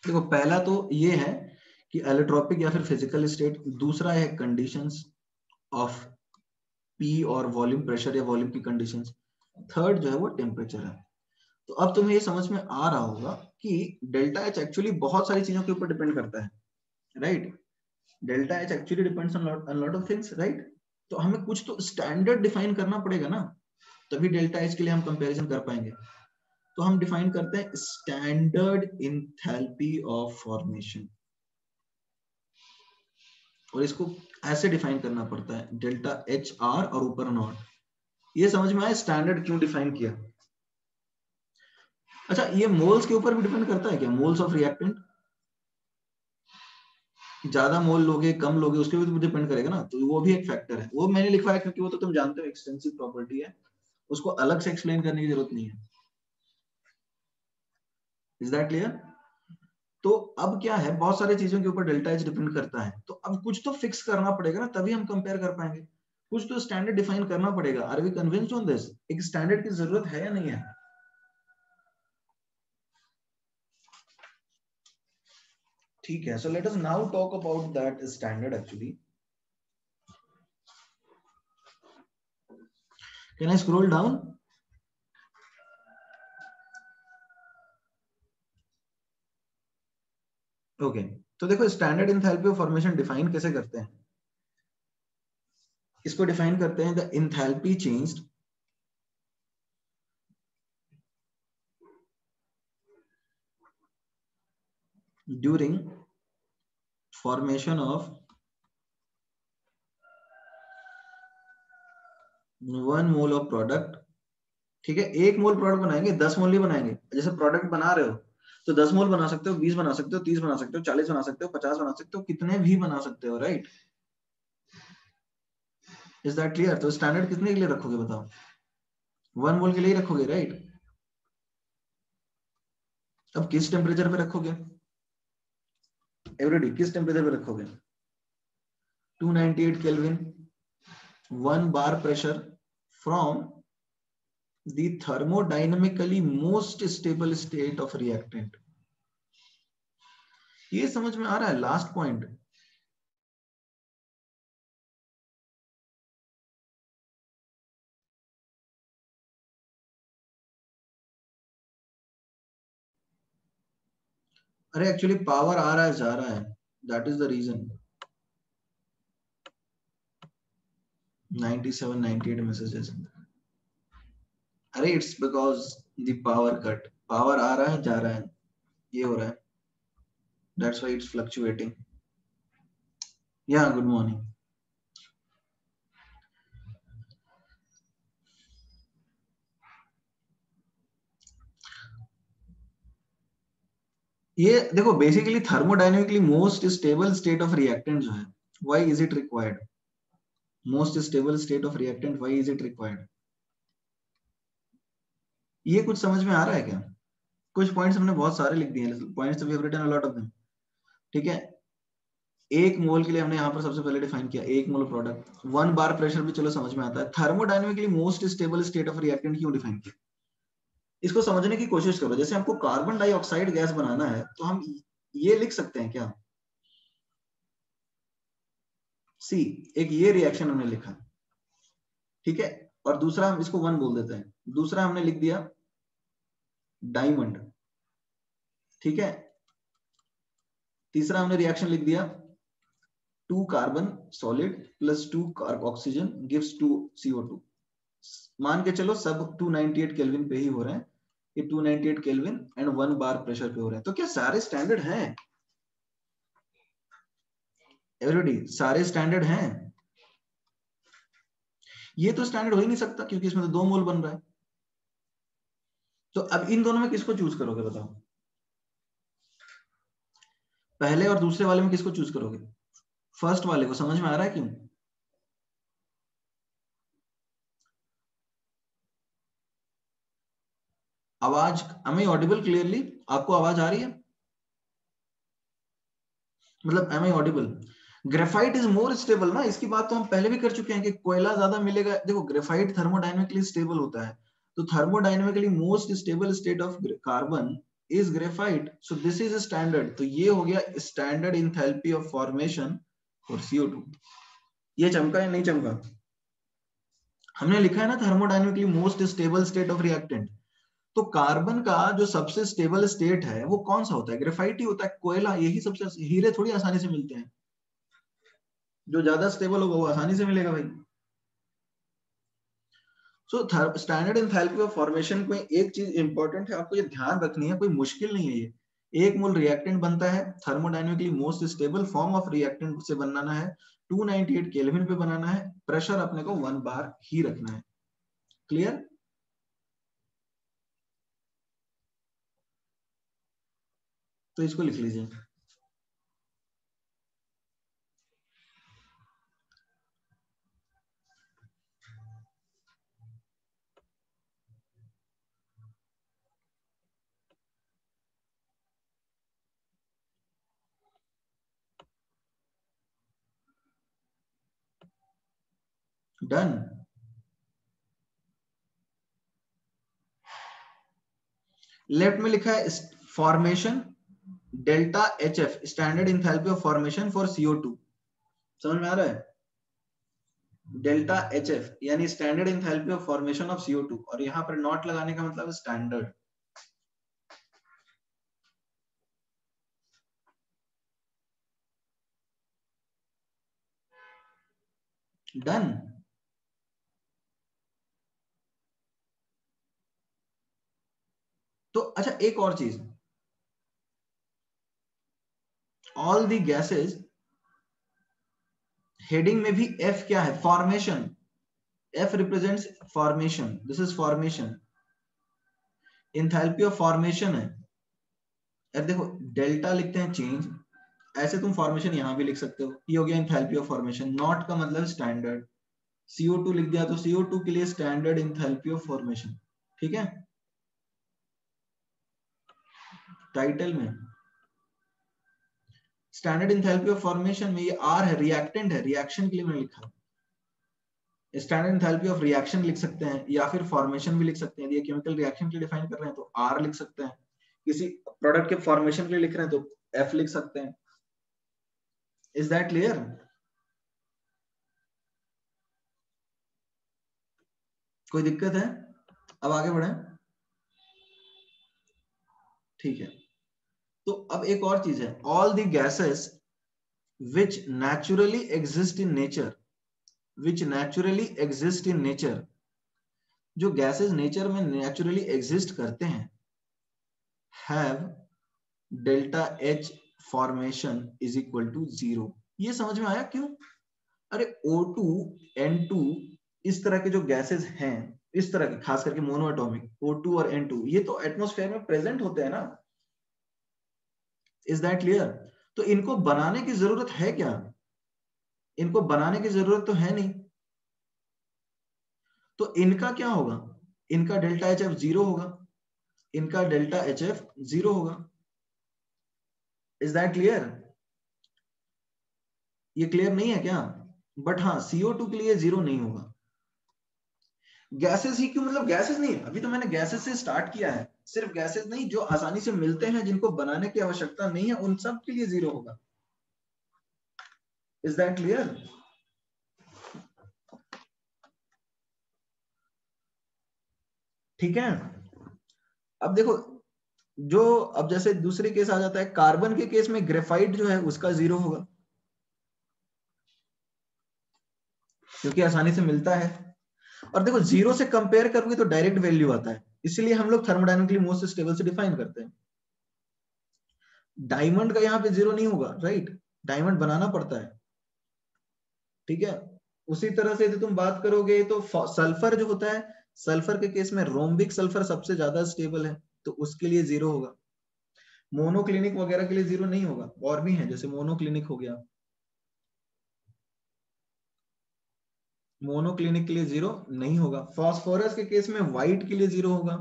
देखो पहला तो ये है कि एलोट्रोपिक या फिर फिजिकल स्टेट, दूसरा है कंडीशंस ऑफ पी और वॉल्यूम प्रेशर या वॉल्यूम की कंडीशंस, थर्ड जो है वो टेम्परेचर है। तो अब तुम्हें ये समझ में आ रहा होगा कि डेल्टा एच एक्चुअली बहुत सारी चीजों के ऊपर डिपेंड करता है, right? Delta H actually depends on lot of things, right? तो हमें कुछ तो स्टैंडर्ड डिफाइन करना पड़ेगा ना, तभी डेल्टा एच के लिए हम कंपैरिजन कर पाएंगे। तो हम डिफाइन करते हैं स्टैंडर्ड इंथैल्पी ऑफ फॉर्मेशन, और इसको ऐसे डिफाइन करना पड़ता है डेल्टा एच आर और ऊपर नॉट। ये समझ में आया स्टैंडर्ड क्यों डिफाइन किया? अच्छा, ये मोल्स के ऊपर भी डिपेंड करता है क्या? मोल्स ऑफ रिएक्टेंट, ज्यादा मोल लोगे कम लोगे उसके भी तो डिपेंड करेगा ना, तो वो भी एक फैक्टर है। वो मैंने लिखा है क्योंकि वो तो तुम जानते हो एक्सटेंसिव प्रॉपर्टी है, उसको अलग से एक्सप्लेन करने की जरूरत नहीं है। Is that clear? तो अब क्या है, बहुत सारी चीजों के ऊपर डेल्टा एच डिपेंड करता है, तो अब कुछ तो फिक्स करना पड़ेगा ना, तभी हम कंपेयर कर पाएंगे। कुछ तो स्टैंडर्ड डिफाइन करना पड़ेगा। Are we convinced on this? एक स्टैंडर्ड की जरूरत है या नहीं है? ठीक है, so let us now talk about that standard actually. Can I scroll down? Okay, तो देखो standard enthalpy of formation define कैसे करते हैं। इसको डिफाइन करते हैं the enthalpy changed during formation of 1 mole of product. ठीक है, 1 मोल प्रोडक्ट बनाएंगे, 10 मोल नहीं बनाएंगे। जैसे प्रोडक्ट बना रहे हो तो 10 मोल बना सकते हो, 20 बना सकते हो, 30 बना सकते हो, 40 बना सकते हो, 50 बना सकते हो, कितने भी बना सकते हो, राइट? Is that clear? तो स्टैंडर्ड कितने के लिए रखोगे बताओ? 1 मोल के लिए रखोगे, राइट? अब किस टेम्परेचर पे रखोगे? एवरीडी किस टेम्परेचर पे रखोगे? 298 kelvin, 1 bar pressure from the thermodynamically most stable state of reactant। ये समझ में आ रहा है लास्ट पॉइंट? अरे एक्चुअली पावर आ रहा है जा रहा है, that is the reason. 97 98 messages. अरे it's because the power cut, power आ रहा है जा रहा है, ये हो रहा है, that's why it's fluctuating. Yeah good morning. ये देखो basically thermodynamically most stable state of reactant जो है, why is it required? Most stable state of reactant, why is it required? ये कुछ समझ में आ रहा है क्या? कुछ पॉइंट्स हमने बहुत सारे लिख दिए हैं, points we have written a lot of them. ठीक है, 1 मोल के लिए हमने यहाँ पर सबसे पहले डिफाइन किया 1 मोल प्रोडक्ट। 1 बार प्रेशर भी चलो समझ में आता है। Thermodynamically most stable state of reactant क्यों डिफाइन किया, इसको समझने की कोशिश करो। जैसे हमको कार्बन डाइऑक्साइड गैस बनाना है तो हम ये लिख सकते हैं क्या, सी, एक ये रिएक्शन हमने लिखा, ठीक है, और दूसरा हम इसको 1 बोल देते हैं, दूसरा हमने लिख दिया डायमंड, ठीक है, तीसरा हमने रिएक्शन लिख दिया 2 carbon solid plus 2 oxygen gives 2 CO2। मान के चलो सब 298 केल्विन पे ही हो रहे हैं, ये 298 केल्विन एंड 1 बार प्रेशर पे हो रहे हैं। तो क्या सारे स्टैंडर्ड हैं एवरीबॉडी, सारे स्टैंडर्ड हैं? ये तो स्टैंडर्ड हो ही नहीं सकता क्योंकि इसमें तो 2 मोल बन रहा है। तो अब इन दोनों में किसको चूज करोगे बताओ, पहले और दूसरे वाले में किसको चूज करोगे? फर्स्ट वाले को। समझ में आ रहा है क्यों? आवाज, am I audible clearly? आपको आवाज आ रही है? मतलब am I audible? Graphite is more stable ना, इसकी बात तो हम पहले भी कर चुके हैं कि कोयला ज्यादा मिलेगा। देखो ग्रेफाइट थर्मोडायनेमिकली स्टेबल होता है, तो thermodynamically most stable state of carbon is graphite, so this is standard. तो ये हो गया standard enthalpy of formation for CO2। ये चमका या नहीं चमका? हमने लिखा है ना thermodynamically most stable state of reactant, तो कार्बन का जो सबसे स्टेबल स्टेट है वो कौन सा होता है? ग्रेफाइट ही होता है, कोयला। यही सबसे, हीरे थोड़ी आसानी से मिलते हैं, जो ज्यादा स्टेबल होगा वो आसानी से मिलेगा भाई। So standard enthalpy of formation में एक चीज इंपॉर्टेंट है, आपको ये ध्यान रखनी है, कोई मुश्किल नहीं है ये। 1 मोल रिएक्टेंट बनता है, thermodynamically most stable form of reactant से बनाना है, 298 केल्विन पे बनाना है, प्रेशर अपने को 1 बार ही रखना है। क्लियर? तो इसको लिख लीजिए। डन। लेफ्ट में लिखा है formation delta HF, standard enthalpy of formation for CO2। समझ में आ रहा है? डेल्टा HF यानी standard enthalpy of formation of CO2, और यहां पर नॉट लगाने का मतलब स्टैंडर्ड। डन। तो अच्छा एक और चीज, ऑल द गैसेस, हेडिंग में भी F क्या है? Formation. F represents formation, this is formation, enthalpy of formation है। अब देखो डेल्टा लिखते हैं चेंज, ऐसे तुम फॉर्मेशन यहां भी लिख सकते हो, ये हो गया इंथैल्पी ऑफ फॉर्मेशन। नॉट का मतलब स्टैंडर्ड, CO2 लिख दिया तो CO2 के लिए स्टैंडर्ड इंथैल्पी ऑफ फॉर्मेशन, ठीक है। टाइटल में स्टैंडर्ड इंथैल्पी ऑफ फॉर्मेशन में ये R है, रिएक्टेंट है, रिएक्शन के लिए मैंने लिखा है। स्टैंडर्ड इंथैल्पी ऑफ रिएक्शन लिख सकते हैं या फिर फॉर्मेशन भी लिख सकते हैं। ये केमिकल रिएक्शन के लिए डिफाइन कर रहे हैं तो R लिख सकते हैं, किसी प्रोडक्ट के फॉर्मेशन के लिए लिख रहे हैं तो F लिख सकते हैं। Is that clear? कोई दिक्कत है? अब आगे बढ़े। ठीक है, तो अब एक और चीज है, all the gases which naturally exist in nature, which naturally exist in nature, जो गैसेस नेचर में नेचुरली एग्जिस्ट करते हैं, have delta H formation is equal to 0। ये समझ में आया क्यों? अरे O2 N2 इस तरह के जो गैसेस हैं, इस तरह के खास करके मोनोएटॉमिक O2 और N2, ये तो एटमॉस्फेयर में प्रेजेंट होते हैं ना। Is that clear? तो इनको बनाने की जरूरत है क्या? इनको बनाने की जरूरत तो है नहीं, तो इनका क्या होगा? इनका डेल्टा HF 0 होगा, इनका डेल्टा HF 0 होगा। Is that clear? ये क्लियर नहीं है क्या? बट हाँ CO2 के लिए 0 नहीं होगा। गैसेस ही क्यों, मतलब गैसेस नहीं, अभी तो मैंने गैसेस से स्टार्ट किया है, सिर्फ गैसेस नहीं, जो आसानी से मिलते हैं, जिनको बनाने की आवश्यकता नहीं है, उन सब के लिए 0 होगा। Is that clear? ठीक है। अब देखो, जो अब जैसे दूसरे केस आ जाता है, कार्बन के केस में ग्रेफाइट जो है उसका 0 होगा, क्योंकि आसानी से मिलता है। और देखो 0 से कंपेयर करोगे तो डायरेक्ट वैल्यू आता है, इसलिए हम लोग थर्मोडायनेमिकली मोस्ट स्टेबल से डिफाइन करते हैं। डायमंड का यहाँ पे 0 नहीं होगा, राइट? डायमंड बनाना पड़ता है, ठीक है। उसी तरह से यदि तुम बात करोगे तो सल्फर जो होता है, सल्फर के केस में रोम्बिक सल्फर सबसे ज्यादा स्टेबल है, तो उसके लिए 0 होगा। मोनोक्लिनिक वगैरह के लिए 0 नहीं होगा, और भी है, जैसे मोनोक्लिनिक हो गया, मोनोक्लिनिक के लिए 0 नहीं होगा। फास्फोरस के केस में व्हाइट के लिए 0 होगा,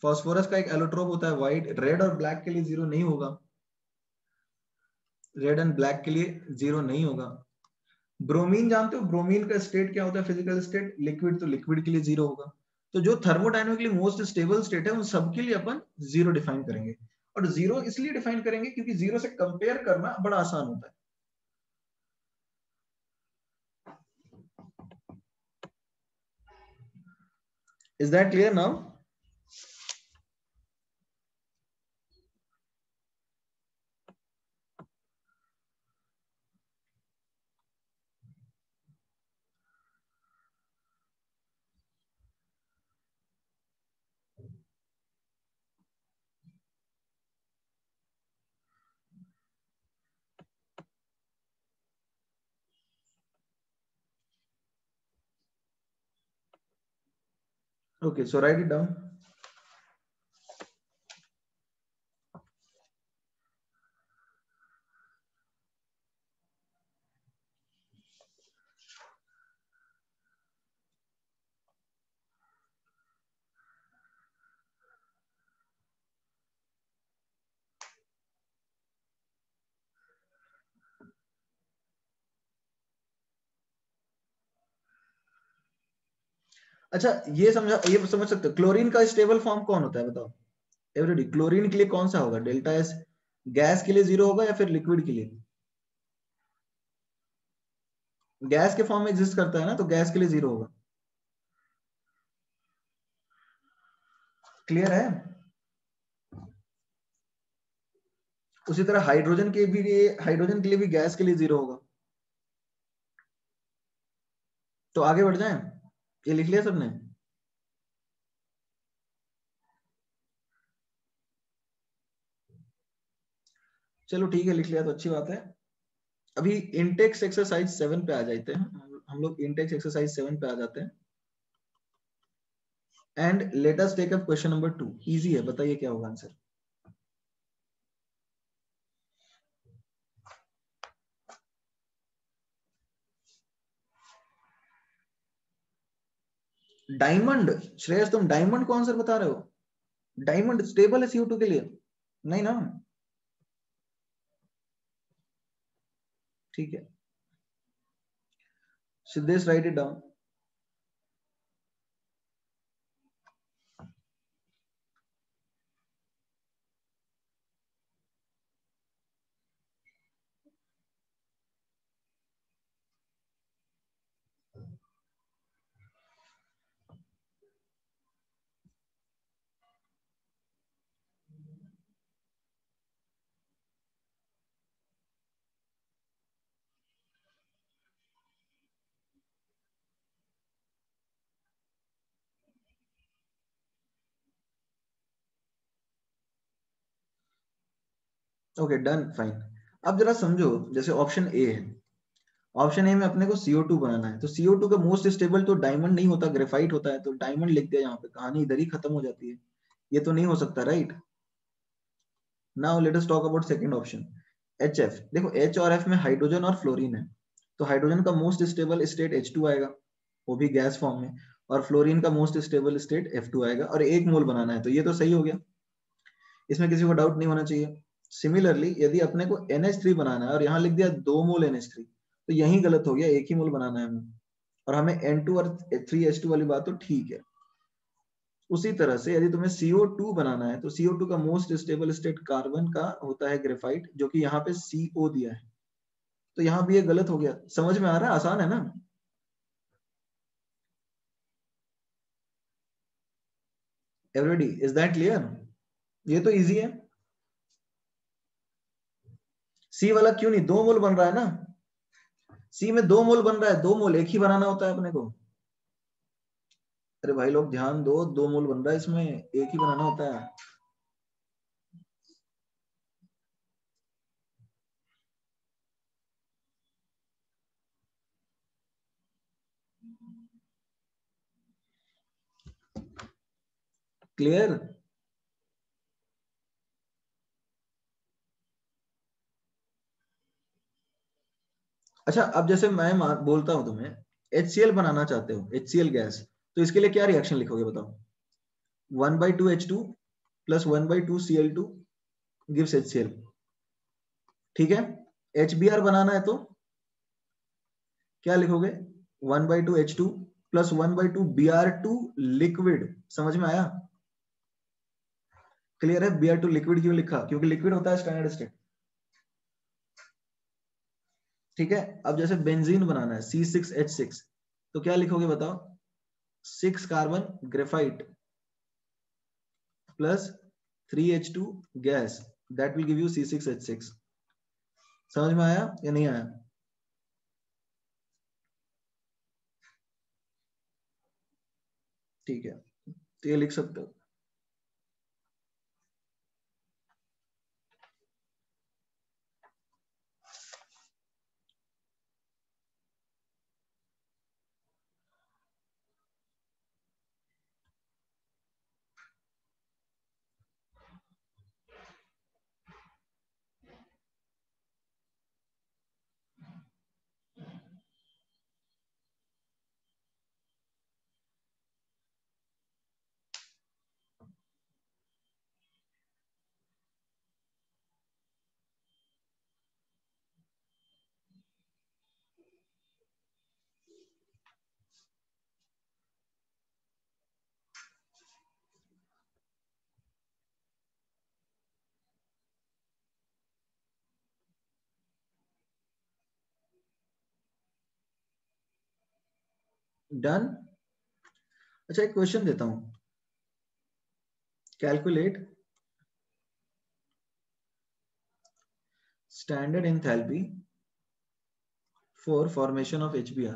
फास्फोरस का एक एलोट्रोप होता है व्हाइट। रेड और ब्लैक के लिए 0 नहीं होगा, रेड एंड ब्लैक के लिए 0 नहीं होगा। ब्रोमीन जानते हो, ब्रोमीन का स्टेट क्या होता है, फिजिकल स्टेट लिक्विड, तो लिक्विड के लिए 0 होगा। तो जो थर्मोडायनेमिकली मोस्ट स्टेबल स्टेट है उन सबके लिए अपन 0 डिफाइन करेंगे। और 0 इसलिए डिफाइन करेंगे क्योंकि 0 से कंपेयर करना बड़ा आसान होता है। Is that clear now? Okay, so write it down. अच्छा, ये समझ सकते हो, क्लोरीन का स्टेबल फॉर्म कौन होता है बताओ एवरीडी? क्लोरीन के लिए कौन सा होगा? डेल्टा एस गैस के लिए 0 होगा या फिर लिक्विड के लिए? गैस के फॉर्म में एग्जिस्ट करता है ना, तो गैस के लिए 0 होगा। क्लियर है? उसी तरह हाइड्रोजन के लिए भी गैस के लिए 0 होगा। तो आगे बढ़ जाएं, ये लिख लिया सबने? चलो ठीक है, लिख लिया तो अच्छी बात है। अभी इंटेक्स एक्सरसाइज 7 पे आ जाते हैं, हम लोग इंटेक्स एक्सरसाइज 7 पे आ जाते हैं। And let us take up question number 2। Easy है, बताइए क्या होगा आंसर। डायमंड, श्रेयस तुम डायमंड को आंसर बता रहे हो? डायमंड स्टेबल है CO2 के लिए? नहीं ना, ठीक है। Siddhesh right it down. Okay done, fine. अब जरा समझो, जैसे ऑप्शन ए है, ऑप्शन ए में अपने को CO2 बनाना है, तो CO2 का मोस्ट स्टेबल तो डायमंड नहीं होता, ग्रेफाइट होता है, तो डायमंड लिख दिया, यहाँ पे कहानी इधर ही खत्म हो जाती है। ये तो नहीं हो सकता, right? Now let us talk about second option, HF। देखो H और F में हाइड्रोजन और फ्लोरीन है, तो हाइड्रोजन का मोस्ट स्टेबल स्टेट H2 आएगा, वो भी गैस फॉर्म में, और फ्लोरीन का मोस्ट स्टेबल स्टेट F2 आएगा, और 1 मोल बनाना है, तो ये तो सही हो गया, इसमें किसी को डाउट नहीं होना चाहिए। सिमिलरली यदि अपने को NH3 बनाना है और यहाँ लिख दिया 2 मोल NH3, तो यही गलत हो गया, 1 ही मोल बनाना है हमें, और हमें N2 और 3H2 वाली बात तो ठीक है। उसी तरह से यदि तुम्हें CO2 बनाना है तो CO2 का मोस्ट स्टेबल स्टेट कार्बन का होता है ग्रेफाइट, जो कि यहाँ पे CO दिया है, तो यहाँ भी ये गलत हो गया। समझ में आ रहा है? आसान है ना? Everybody, is that clear? ये तो इजी है। सी वाला क्यों नहीं? 2 मोल बन रहा है ना, सी में 2 मोल बन रहा है, 2 मोल एक ही बनाना होता है अपने को। अरे भाई लोग ध्यान दो, 2 मोल बन रहा है, इसमें एक ही बनाना होता है। क्लियर? अच्छा, अब जैसे मैं बोलता हूं तुम्हें HCl बनाना चाहते हो, HCl गैस, तो इसके लिए क्या रिएक्शन लिखोगे बताओ? 1/2 H2 plus 1/2 Cl2 gives HCl। ठीक है, HBr बनाना है तो क्या लिखोगे? 1/2 H2 प्लस 1/2 Br2 लिक्विड। समझ में आया? क्लियर है? Br2 लिक्विड क्यों लिखा? क्योंकि लिक्विड होता है स्टैंडर्ड स्टेट। ठीक है, अब जैसे बेंजीन बनाना है C6H6, तो क्या लिखोगे बताओ? 6 carbon graphite plus 3H2 gas, that will give you C6H6। समझ में आया या नहीं आया? ठीक है, तो ये लिख सकते हो। डन। अच्छा, एक क्वेश्चन देता हूं, calculate standard enthalpy for formation of HBr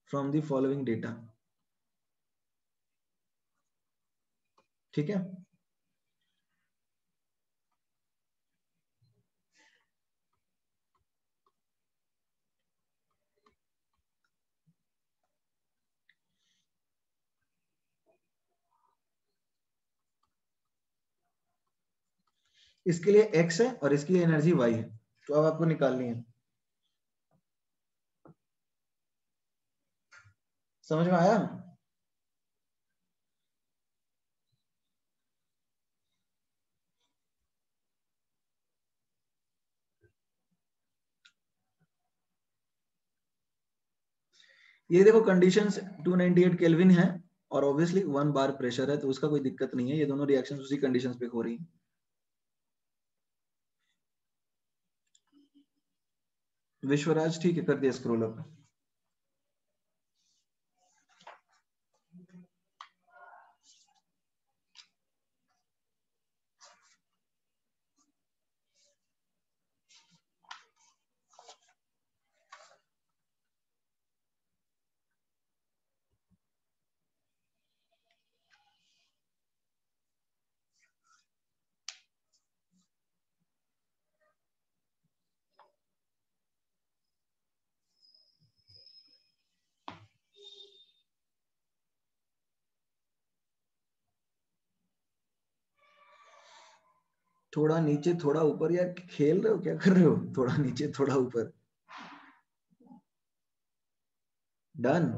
from the following data. ठीक है, इसके लिए X है और इसके लिए एनर्जी Y है, तो अब आपको निकालनी है। समझ में आया? ये देखो कंडीशंस 298 केल्विन है और ऑब्वियसली 1 बार प्रेशर है, तो उसका कोई दिक्कत नहीं है, ये दोनों रिएक्शंस उसी कंडीशंस पे हो रही हैं। विश्वराज ठीक है, कर दिया स्क्रॉल अप। थोड़ा नीचे थोड़ा ऊपर, यार खेल रहे हो क्या कर रहे हो? थोड़ा नीचे थोड़ा ऊपर। डन।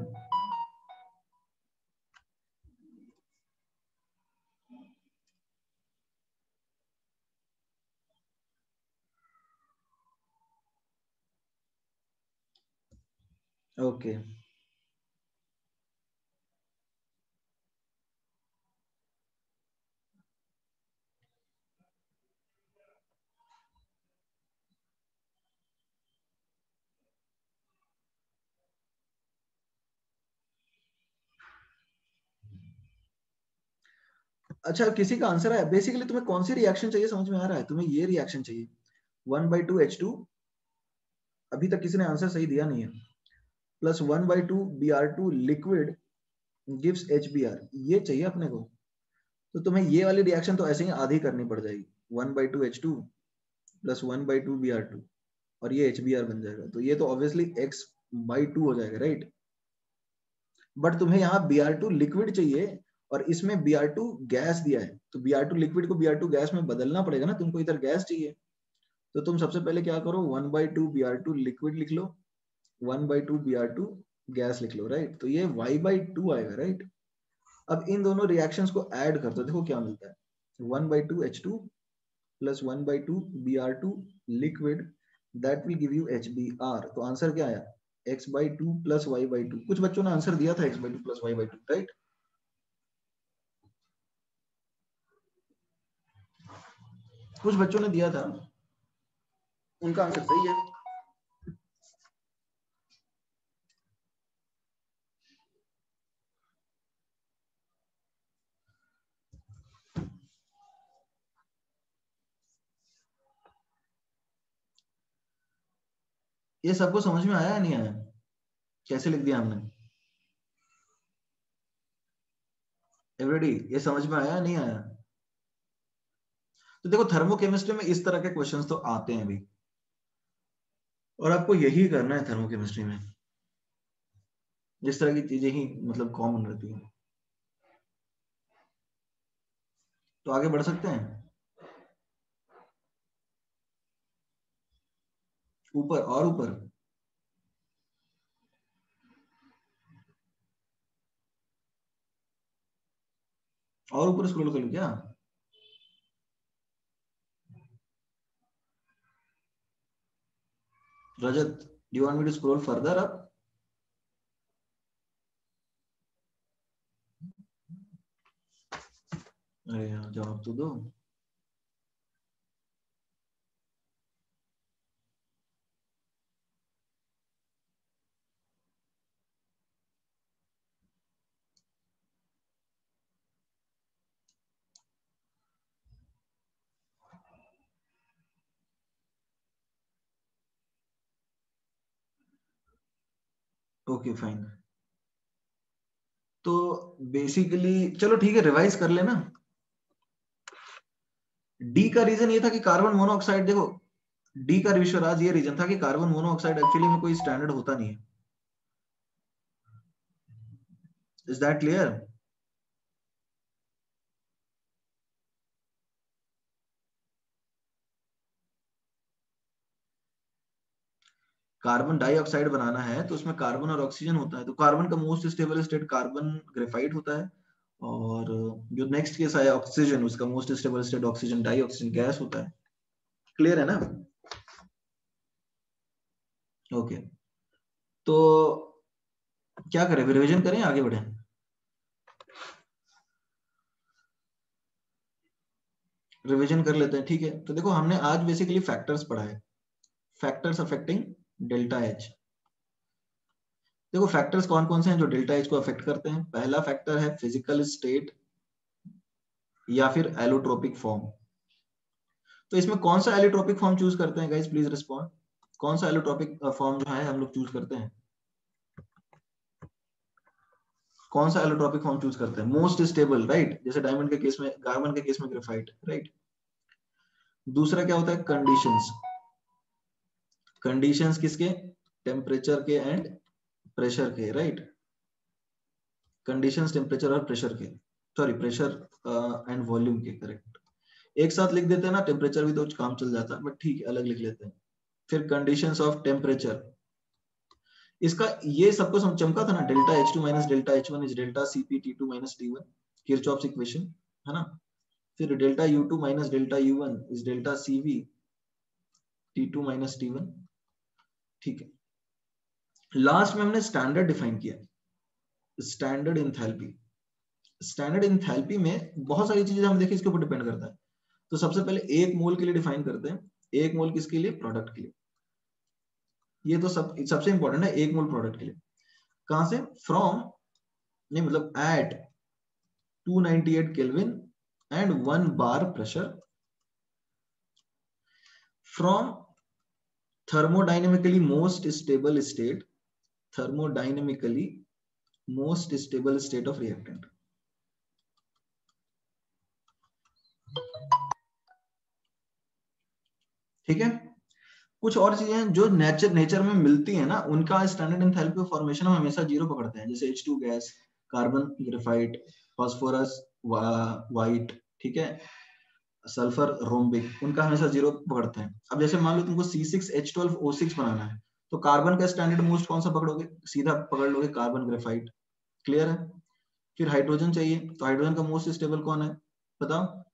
ओके अच्छा, किसी का आंसर है बेसिकली तुम्हें कौन सी रिएक्शन चाहिए समझ में आ रहा है? तुम्हें ये रिएक्शन चाहिए 1/2 H2, अभी तक किसी ने आंसर सही दिया नहीं है, plus 1/2 Br2 liquid gives HBr, ये चाहिए अपने को। तो तुम्हें ये वाली रिएक्शन तो ऐसे ही आधी करनी पड़ जाएगी, 1/2 H2 प्लस 1/2 Br2, और ये HBr बन जाएगा। तो ये तो ऑब्वियसली x/2 हो जाएगा, राइट। बट तुम्हें यहाँ Br2 लिक्विड चाहिए और इसमें Br2 गैस दिया है, तो Br2 लिक्विड को Br2 गैस में बदलना पड़ेगा ना, तुमको इधर गैस चाहिए। तो तुम सबसे पहले क्या करो, 1/2 Br2 लिक्विड लिख लो, 1/2 Br2 गैस लिख लो, राइट। तो ये y/2 आएगा, राइट। अब इन दोनों रिएक्शंस को ऐड कर दो, देखो क्या मिलता है, 1/2 H2 plus 1/2 Br2 liquid, that will give you HBr। तो आंसर क्या आया, x/2 प्लस y/2। कुछ बच्चों ने आंसर दिया था x/2 प्लस y/2, राइट। कुछ बच्चों ने दिया था, उनका आंसर सही है। ये सबको समझ में आया या नहीं आया, कैसे लिख दिया हमने? एवरीबॉडी ये समझ में आया या नहीं आया? तो देखो थर्मोकेमिस्ट्री में इस तरह के क्वेश्चंस तो आते हैं भी, और आपको यही करना है थर्मोकेमिस्ट्री में, जिस तरह की चीजें ही मतलब कॉमन रहती है। तो आगे बढ़ सकते हैं, ऊपर और ऊपर, और ऊपर स्क्रॉल कर लूं क्या? Rajat, do you want me to scroll further up? अरे यार जवाब तो दो। Okay fine. तो बेसिकली चलो ठीक है, रिवाइज कर लेना। डी का रीजन ये था कि कार्बन मोनोऑक्साइड, देखो डी का विश्वराज ये रीजन था कि कार्बन मोनोऑक्साइड एक्चुअली में कोई स्टैंडर्ड होता नहीं है। Is that clear? Carbon dioxide बनाना है तो उसमें कार्बन और ऑक्सीजन होता है, तो कार्बन का most stable state carbon graphite होता है, और जो नेक्स्ट केस आया ऑक्सीजन, उसका most stable state oxygen dioxygen gas होता है। क्लियर है ना? ओके, तो क्या करें, रिवीजन करें, आगे बढ़े? रिवीजन कर लेते हैं, ठीक है। तो देखो हमने आज बेसिकली फैक्टर्स पढ़ा है, फैक्टर्स अफेक्टिंग डेल्टा एच। देखो फैक्टर्स कौन कौन से हैं जो डेल्टा एच को अफेक्ट करते हैं? पहला फैक्टर है फिजिकल स्टेट या फिर एलोट्रोपिक फॉर्म। तो इसमें कौन सा एलोट्रोपिक फॉर्म चूज करते हैं गाइस, प्लीज रिस्पॉन्ड। कौन सा एलोट्रोपिक फॉर्म जो है हम लोग चूज करते हैं? कौन सा एलोट्रोपिक फॉर्म चूज करते हैं? मोस्ट स्टेबल, राइट, जैसे डायमंड के केस में, कार्बन के केस में ग्रेफाइट, राइट। दूसरा क्या होता है, कंडीशंस। कंडीशंस किसके? टेम्परेचर के एंड प्रेशर के, राइट। कंडीशंस टेम्परेचर और प्रेशर के, सॉरी प्रेशर एंड वॉल्यूम के, करेक्ट। एक साथ लिख देते हैं ना, टेम्परेचर भी तो काम चल जाता है, बट ठीक है अलग लिख लेते हैं। फिर कंडीशंस ऑफ टेम्परेचर, इसका ये सबको चमका था ना, delta H2 minus delta H1 is delta CpT2 minus T1, Kirchhoff's equation, है ना। फिर delta U2 minus delta U1 is delta CV T2 minus T1, ठीक है। लास्ट में हमने स्टैंडर्ड डिफाइन किया, स्टैंडर्ड एंथैल्पी। स्टैंडर्ड एंथैल्पी में बहुत सारी चीजें हम देखें, इसके ऊपर डिपेंड करता है। तो सबसे पहले एक मोल के लिए डिफाइन करते हैं, एक मोल किसके लिए, प्रोडक्ट के लिए। ये तो सबसे इंपॉर्टेंट है, एक मोल प्रोडक्ट के लिए। कहां से, फ्रॉम, नहीं मतलब at 298 kelvin and 1 bar pressure, from thermodynamically most stable state, thermodynamically most stable state of reactant। ठीक है, कुछ और चीजें जो नेचर में मिलती है ना, उनका स्टैंडर्ड एंथैल्पी ऑफ फॉर्मेशन हम हमेशा 0 पकड़ते हैं, जैसे H2 gas, carbon graphite, phosphorus white, ठीक है, सल्फर रोम्बिक, उनका हमेशा 0 पकड़ते हैं। अब जैसे मान लो तुमको C6H12O6 बनाना है, तो कार्बन का स्टैंडर्ड मोस्ट कौन सा पकड़ोगे, सीधा पकड़ लोगे कार्बन ग्रेफाइट। क्लियर है। फिर हाइड्रोजन चाहिए, तो हाइड्रोजन का मोस्ट स्टेबल कौन है बताओ,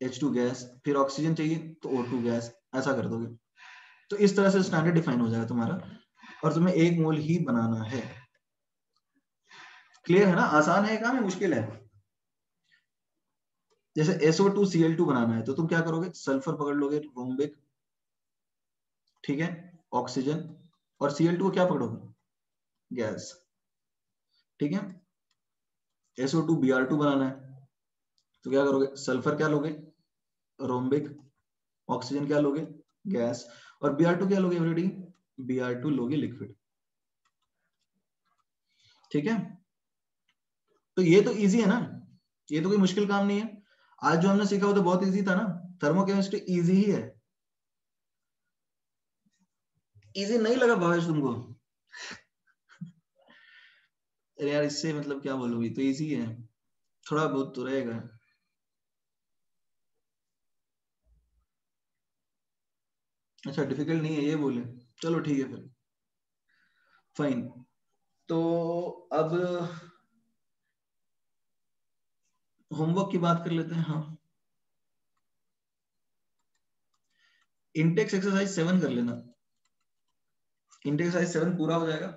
H2 गैस। फिर ऑक्सीजन चाहिए तो O2 गैस, ऐसा कर दोगे। तो इस तरह से स्टैंडर्ड डिफाइन हो जाएगा तुम्हारा, और तुम्हें एक मोल ही बनाना है। क्लियर है ना, आसान है काम, मुश्किल है। जैसे SO2Cl2 बनाना है, तो तुम क्या करोगे, सल्फर पकड़ लोगे रोम्बिक, ठीक है, ऑक्सीजन, और Cl2 को क्या पकड़ोगे, गैस, ठीक है। SO2Br2 बनाना है, तो क्या करोगे, सल्फर क्या लोगे, रोम्बिक, ऑक्सीजन क्या लोगे, गैस, और Br2 क्या लोगे एवरीडी, Br2 लोगे लिक्विड। ठीक है, तो ये तो इजी है ना, ये तो कोई मुश्किल काम नहीं है। आज जो हमने सीखा वो तो बहुत इजी था ना, थर्मोकेमिस्ट्री इजी ही है। इजी नहीं लगा भावेश तुमको? अरे यार इससे मतलब क्या बोलूंगी, तो इजी है, थोड़ा बहुत तो रहेगा। अच्छा डिफिकल्ट नहीं है ये बोले, चलो ठीक है फिर, फाइन। तो अब होमवर्क की बात कर लेते हैं। हाँ, इंटेक्स एक्सरसाइज 7 कर लेना, इंटेक्स एक्सरसाइज 7 पूरा हो जाएगा।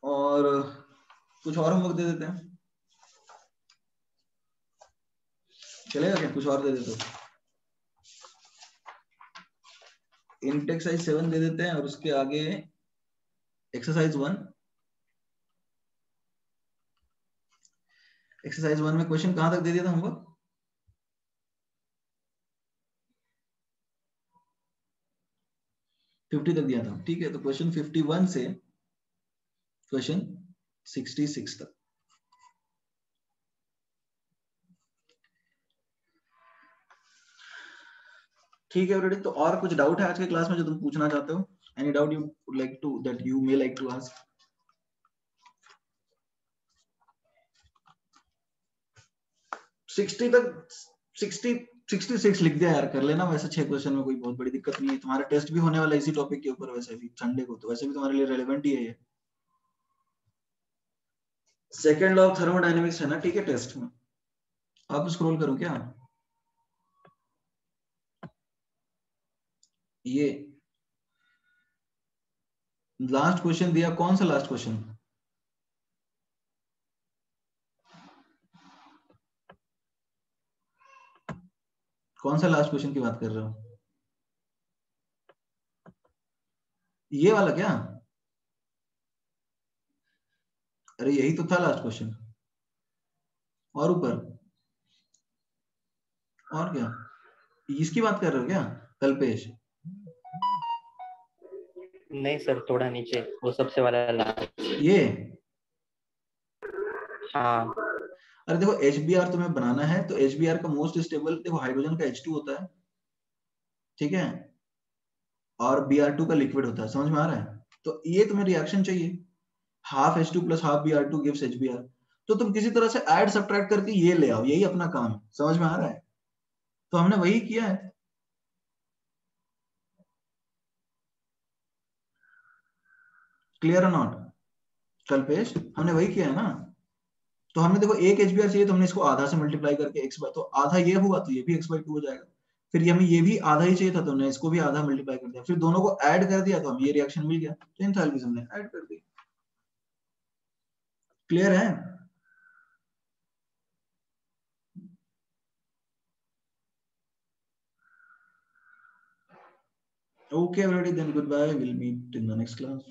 और कुछ और होमवर्क दे देते हैं, चलेगा क्या, कुछ और दे देते हो? इंटेक्स एक्सरसाइज 7 दे देते हैं, और उसके आगे एक्सरसाइज 1। एक्सरसाइज 1 में क्वेश्चन कहां तक दे दिया था होमवर्क, 50 तक दिया था, ठीक है। तो क्वेश्चन 51 से क्वेश्चन 66 तक। ठीक है ऑलरेडी। तो और कुछ डाउट है आज के क्लास में जो तुम पूछना चाहते हो, any doubt you would like to, that you may like to ask? 60 तक, 60 66 लिख दिया यार, कर लेना वैसे 6 क्वेश्चन में, कोई बहुत बड़ी दिक्कत नहीं है। तुम्हारा टेस्ट भी होने वाला है इसी टॉपिक के ऊपर, वैसे भी संडे को, तो वैसे भी तुम्हारे लिए रेलेवेंट ही है ये। सेकंड लॉ ऑफ थर्मोडायनेमिक्स है ना, ठीक है, टेस्ट में। आप स्क्रॉल करो क्या, ये लास्ट क्वेश्चन दिया, कौन सा लास्ट क्वेश्चन, कौन सा लास्ट क्वेश्चन की बात कर रहे हो, ये वाला क्या? अरे यही तो था लास्ट क्वेश्चन, और ऊपर, और क्या, इसकी बात कर रहे हो क्या कल्पेश? नहीं सर, थोड़ा नीचे, वो सबसे वाला लास्ट। ये, हाँ अरे देखो HBr तुम्हें बनाना है, तो HBr का मोस्ट स्टेबल देखो हाइड्रोजन का H2 होता है, ठीक है, और Br2 का लिक्विड होता है, समझ में आ रहा है? तो ये तुम्हें रिएक्शन चाहिए, half H2 plus half Br2 gives HBr। तो तुम किसी तरह से ऐड सब्ट्रैक्ट करके ये ले आओ, यही अपना काम है, समझ में आ रहा है? तो हमने वही किया है। क्लियर और नॉट कल्पेश, हमने वही किया है ना। तो हमने देखो एक HBr चाहिए, तो हमने इसको आधा से मल्टीप्लाई करके x बाय, तो आधा ये हुआ तो ये भी x/2 हो जाएगा। फिर हमें ये भी आधा ही चाहिए था तो हमने इसको भी आधा मल्टीप्लाई कर दिया, फिर दोनों को ऐड कर दिया तो हमें ये रिएक्शन मिल गया, तो एंथैल्पीज हमने ऐड कर दी। क्लियर है? Okay, everybody, then goodbye. We'll meet in the next class.